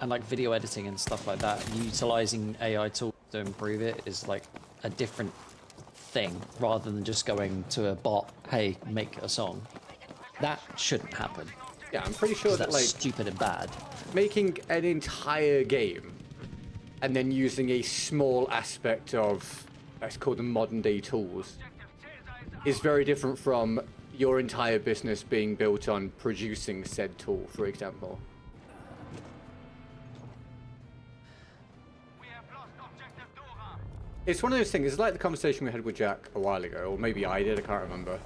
and like video editing and stuff like that, utilizing AI tools to improve it is like a different thing rather than just going to a bot, hey, make a song. That shouldn't happen. Yeah, I'm pretty sure 'Cause that that's like stupid and bad. making an entire game and then using a small aspect of, let's call them modern day tools, is very different from your entire business being built on producing said tool, for example. It's one of those things, it's like the conversation we had with Jack a while ago, or maybe I did, I can't remember.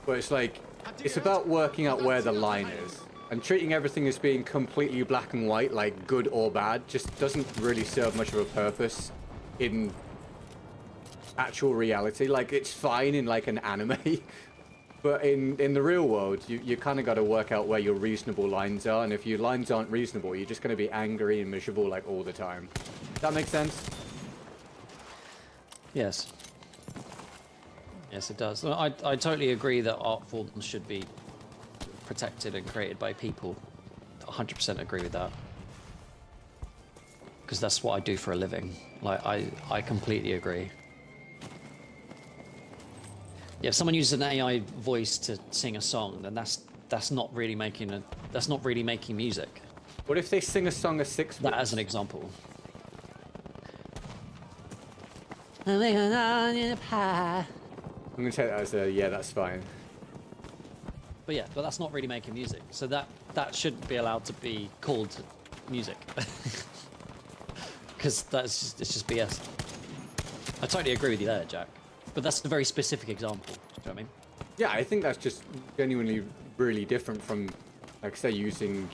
But it's like, it's about working out where the line is. And treating everything as being completely black and white, like good or bad, just doesn't really serve much of a purpose in actual reality. Like, it's fine in like an anime, but in the real world, you kind of got to work out where your reasonable lines are. And if your lines aren't reasonable, you're just going to be angry and miserable like all the time. Does that make sense? Yes. Yes, it does. I totally agree that art forms should be protected and created by people. 100% agree with that. Because that's what I do for a living. Like, I completely agree. Yeah, if someone uses an AI voice to sing a song, then that's not really making music. What if they sing a song of 6 That words? as an example. I'm going to take that as a, yeah, that's fine. But yeah, but that's not really making music. So that shouldn't be allowed to be called music. Because it's just BS. I totally agree with you there, Jack. But that's a very specific example. Do you know what I mean? Yeah, I think that's just genuinely really different from, like I say, using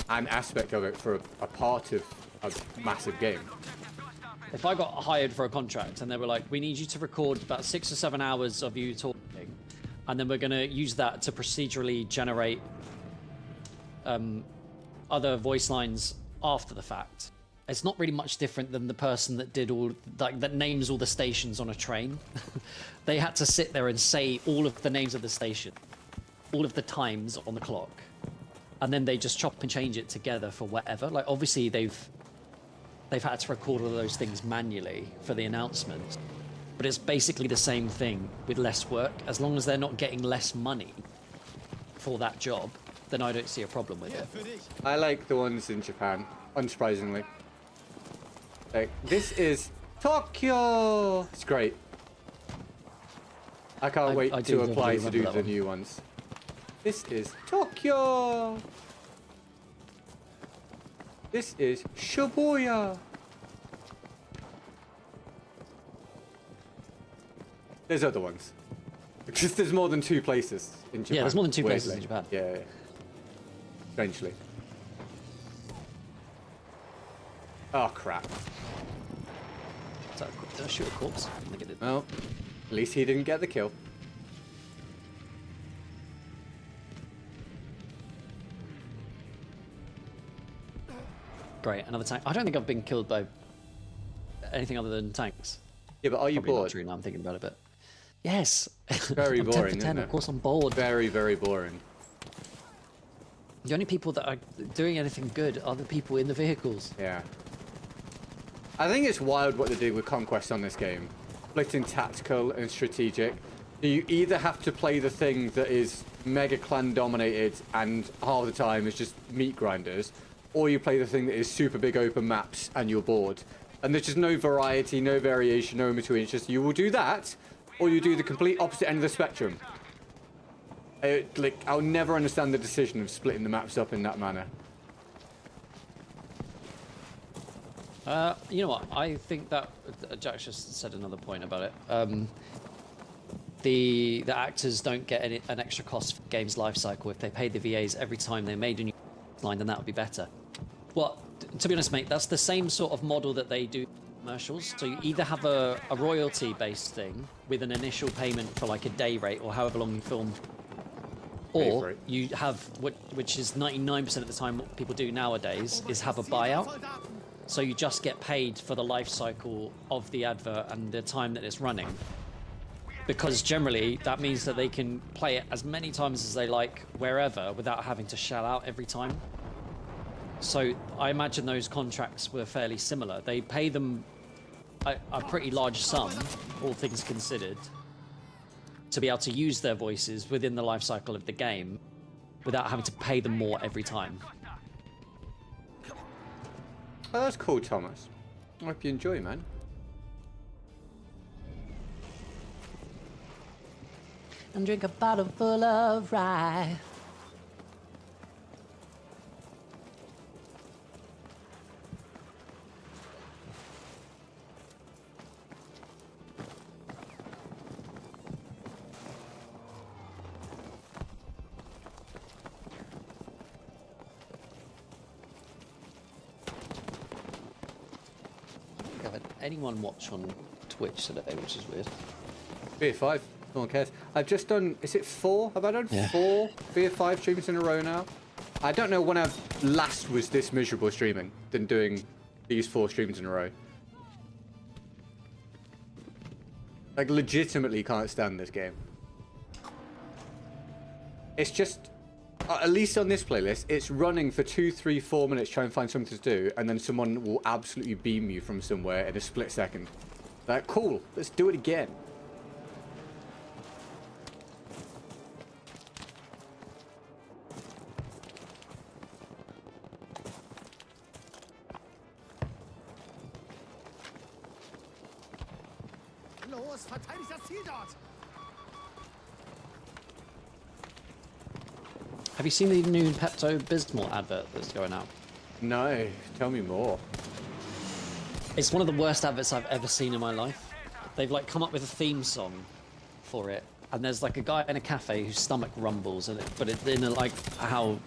an aspect of it for a part of a massive game. if I got hired for a contract and they were like, we need you to record about 6 or 7 hours of you talking, and then we're going to use that to procedurally generate other voice lines after the fact. It's not really much different than the person that did that names all the stations on a train. They had to sit there and say all of the names of the station, all of the times on the clock, and then they just chop and change it together for whatever. Like, obviously they've had to record all of those things manually for the announcements, but it's basically the same thing with less work. As long as they're not getting less money for that job, then I don't see a problem with it. I like the ones in Japan, unsurprisingly. Like, this is Tokyo! It's great. I can't wait to apply to do the new ones. This is Tokyo! This is Shibuya! There's other ones. Because there's more than 2 places in Japan. Yeah, there's more than 2 places in Japan. Yeah. Strangely. Oh, crap. Did I shoot a corpse? I think I did. Well, at least he didn't get the kill. Great, another tank. I don't think I've been killed by anything other than tanks. Yeah, but are you Probably not bored? true now I'm thinking about it, but yes. Very I'm 10 boring, for 10, isn't it? Of course I'm bored. Very, very boring. The only people that are doing anything good are the people in the vehicles. Yeah. I think it's wild what they did with Conquest on this game. Splitting tactical and strategic. You either have to play the thing that is mega clan dominated and half the time is just meat grinders, or you play the thing that is super big open maps and you're bored. And there's just no variety, no variation, no in between. It's just you will do that, or you do the complete opposite end of the spectrum. Like, I'll never understand the decision of splitting the maps up in that manner. You know what? I think that Jack just said another point about it. The actors don't get an extra cost for the game's life cycle. If they paid the VAs every time they made a new line, then that would be better. Well, to be honest, mate, that's the same sort of model that they do in commercials. So you either have a royalty-based thing with an initial payment for like a day rate or however long you film, or you have which is 99% of the time what people do nowadays is have a buyout. So you just get paid for the life cycle of the advert and the time that it's running. Because generally, that means that they can play it as many times as they like, wherever, without having to shell out every time. So I imagine those contracts were fairly similar. They pay them a pretty large sum, all things considered, to be able to use their voices within the life cycle of the game, without having to pay them more every time. Oh, that's cool, Thomas. I hope you enjoy, man. And drink a bottle full of rye. I haven't had anyone watch on Twitch today, which is weird. BF5, no one cares. I've just done, is it 4? Have I done 4 BF5 streams in a row now? I don't know when I've last was this miserable streaming than doing these 4 streams in a row. Like, legitimately can't stand this game. It's just, at least on this playlist, it's running for 2, 3, 4 minutes trying to find something to do, and then someone will absolutely beam you from somewhere in a split second. Like, cool, let's do it again. Los, verteidigt das Ziel dort! Have you seen the new Pepto-Bismol advert that's going out? No, tell me more. It's one of the worst adverts I've ever seen in my life. They've like come up with a theme song for it, and there's like a guy in a cafe whose stomach rumbles, and but it's in a, like how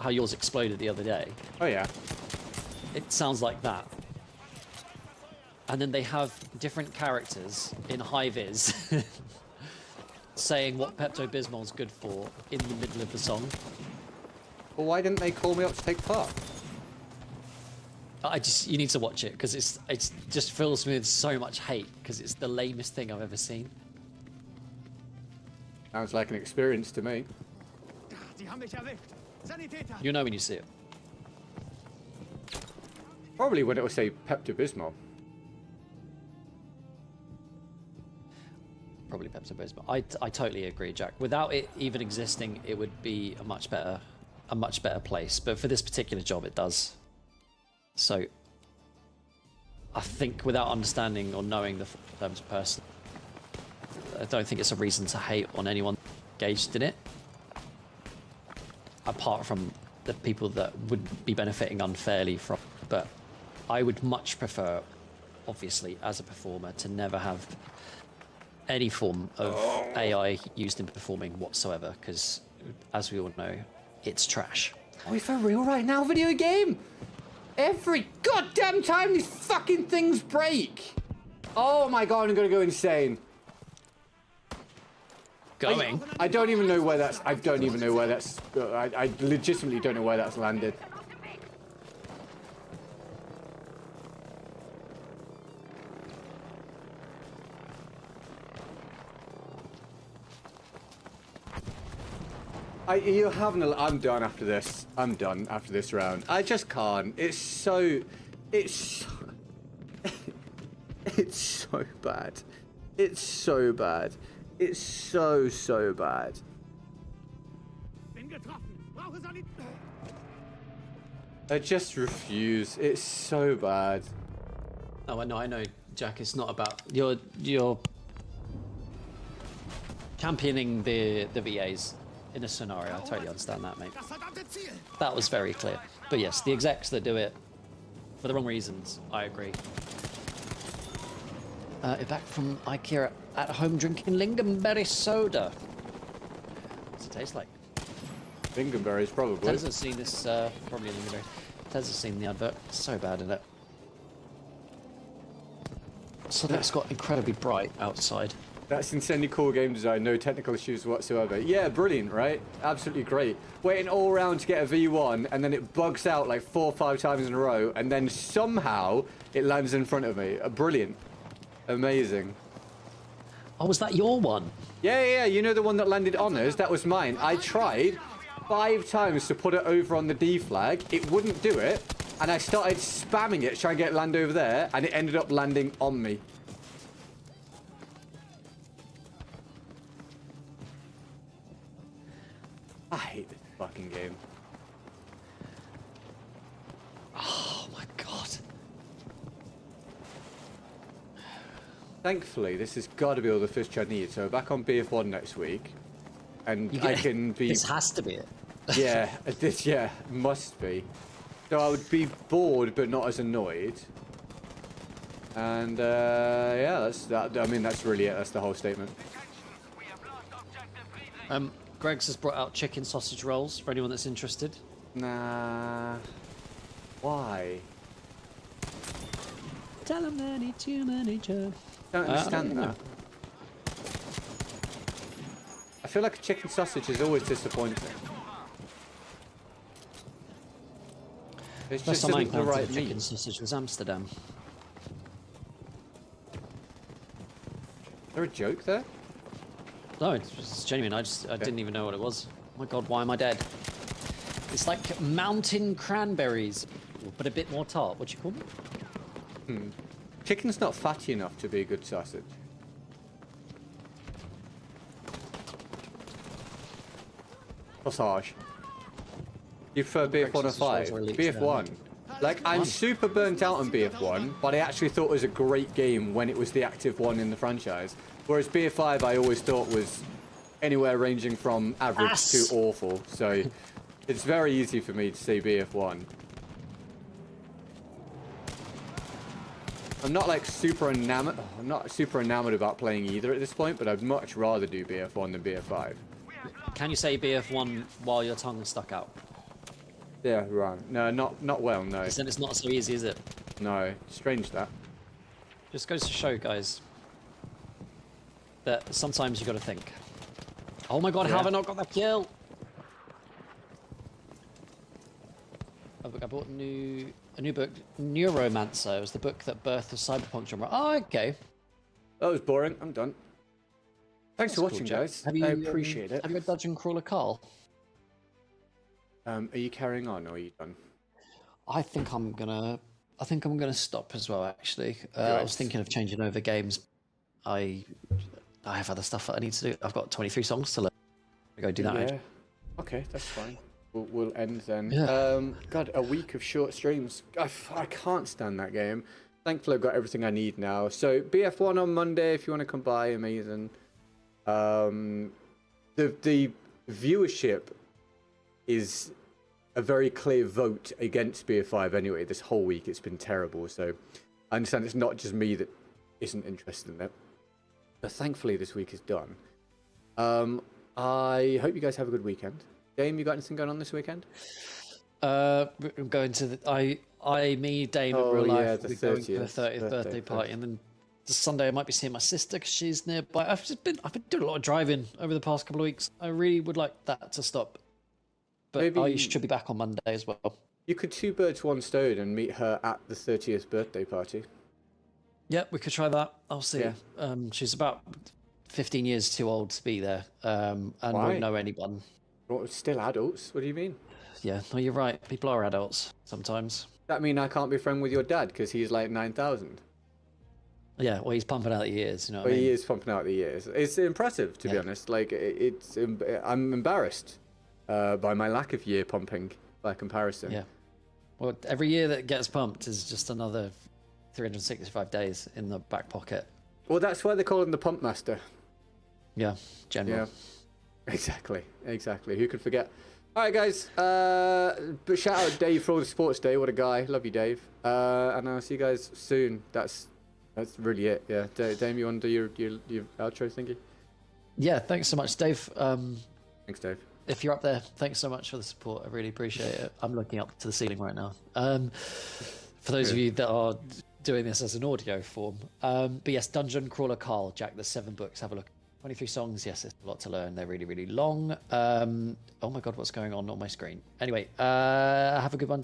yours exploded the other day. Oh yeah. It sounds like that. and then they have different characters in high vis saying what Pepto-Bismol's good for in the middle of the song. Well, why didn't they call me up to take part? You need to watch it because it's just fills me with so much hate because it's the lamest thing I've ever seen. Sounds like an experience to me. Sie haben mich erwischt. Sanitäter! You know when you see it. Probably when it will say Pepto-Bismol. Probably Pepto-Bismol. I totally agree, Jack. Without it even existing, it would be a much better place. But for this particular job, it does. So, I think without understanding or knowing the terms person, I don't think it's a reason to hate on anyone engaged in it. Apart from the people that would be benefiting unfairly from. But I would much prefer, obviously, as a performer, to never have any form of AI used in performing whatsoever, because, as we all know, it's trash. Are we for real right now, video game? Every goddamn time these fucking things break! Oh my god, I'm gonna go insane. Going? I don't even know where that's... I don't even know where that's... I legitimately don't know where that's landed. You're having a... I'm done after this. I'm done after this round. I just can't. It's so... It's so bad. It's so bad. It's so bad. Bin getroffen. Brauche Sanität. I just refuse. It's so bad. Oh, I know, Jack. It's not about you're championing the VAs in a scenario. I totally understand that, mate. Das verdammte Ziel! That was very clear. But yes, the execs that do it for the wrong reasons, I agree. Back from IKEA at home drinking lingonberry soda. What's it taste like? Lingonberries, probably. Tez has seen this, probably lingonberry. Tez has seen the advert. It's so bad, isn't it? So that's got incredibly bright outside. That's insanely cool game design, no technical issues whatsoever. Yeah, brilliant, right? Absolutely great. Waiting all around to get a V1, and then it bugs out like 4 or 5 times in a row, and then somehow it lands in front of me. Brilliant. Amazing. Oh, was that your one? Yeah, you know the one that landed on us? That was mine. I tried 5 times to put it over on the D flag. It wouldn't do it, and I started spamming it, trying to get it land over there, and it ended up landing on me. I hate this fucking game. Oh my god. Thankfully, this has got to be all the fish I need. So back on BF1 next week, and I can be. This has to be it. Yeah, this must be. So I would be bored, but not as annoyed. And yeah, that's that. I mean, that's really it. That's the whole statement. Greg's has brought out chicken sausage rolls for anyone that's interested. Nah. Why? Tell them they need too many jobs. Don't understand that. I feel like a chicken sausage is always disappointing. It's First just time I isn't the encountered right a chicken meat. sausage was Amsterdam. Is there a joke there? No, it's genuine. I didn't even know what it was. Oh my god, why am I dead? It's like mountain cranberries, but a bit more tart. What do you call them? Chicken's not fatty enough to be a good sausage. Sausage. You prefer BF1 or 5? BF1. Like, I'm super burnt out on BF1, but I actually thought it was a great game when it was the active one in the franchise. Whereas BF5 I always thought was anywhere ranging from average to awful. So it's very easy for me to say BF1. I'm not like super enamored. I'm not super enamored about playing either at this point, but I'd much rather do BF1 than BF5. Can you say BF1 while your tongue's stuck out? Yeah, right. No, not well. No, Because then it's not so easy, is it? no. Strange that. Just goes to show, guys, that sometimes you got to think. Oh my god, how have I not got that kill? I bought a new book, Neuromancer. It was the book that birthed the cyberpunk genre. Oh, okay. That was boring. I'm done. Thanks for That's watching, cool, guys. Have you, I appreciate it. Have you got Dungeon Crawler Carl? Are you carrying on, or are you done? I think I'm gonna stop as well. Actually, I was thinking of changing over games. I have other stuff that I need to do. I've got 23 songs to learn. I go do that. Yeah. Okay, that's fine. We'll end then. Yeah. God, a week of short streams. I can't stand that game. Thankfully, I've got everything I need now. So BF1 on Monday, if you want to come by, amazing. The viewership is a very clear vote against BF5 anyway. This whole week, it's been terrible. So I understand it's not just me that isn't interested in it. But thankfully, this week is done. I hope you guys have a good weekend. Dame, you got anything going on this weekend? I'm going to me, Dame, in real life. the We're going to the 30th 30th birthday party, and then Sunday I might be seeing my sister because she's nearby. I've been doing a lot of driving over the past couple of weeks. I really would like that to stop, but Maybe I should be back on Monday as well. You could 2 birds, 1 stone and meet her at the 30th birthday party. Yeah, we could try that. I'll see. Yeah. She's about 15 years too old to be there, and Why? won't know anyone. Well, still adults? What do you mean? Yeah, no, you're right. People are adults sometimes. That mean I can't be friends with your dad because he's like 9,000? Yeah, well, he's pumping out the years, you know what I Well, mean? he is pumping out the years. It's impressive, to be honest. Like, I'm embarrassed by my lack of year pumping by comparison. Yeah. Well, every year that gets pumped is just another 365 days in the back pocket. Well, that's why they call him the pump master. Yeah, general. Yeah. Exactly. Who could forget? All right, guys. But shout out Dave for all the sports day. What a guy. Love you, Dave. And I'll see you guys soon. That's really it. Yeah. Dame, you want to do your outro thingy? Yeah, thanks so much, Dave. Thanks, Dave. If you're up there, thanks so much for the support. I really appreciate it. I'm looking up to the ceiling right now. For those of you that are doing this as an audio form. But yes, Dungeon Crawler Carl, Jack, there's 7 books. Have a look. 23 songs, yes, it's a lot to learn. They're really, really long. Oh my god, what's going on my screen? Anyway, have a good one,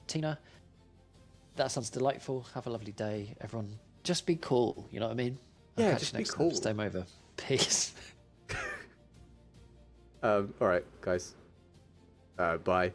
Tina. That sounds delightful. Have a lovely day, everyone. Just be cool, you know what I mean? Yeah, catch just you be next cool. time. Stay over. Peace. All right, guys. Bye.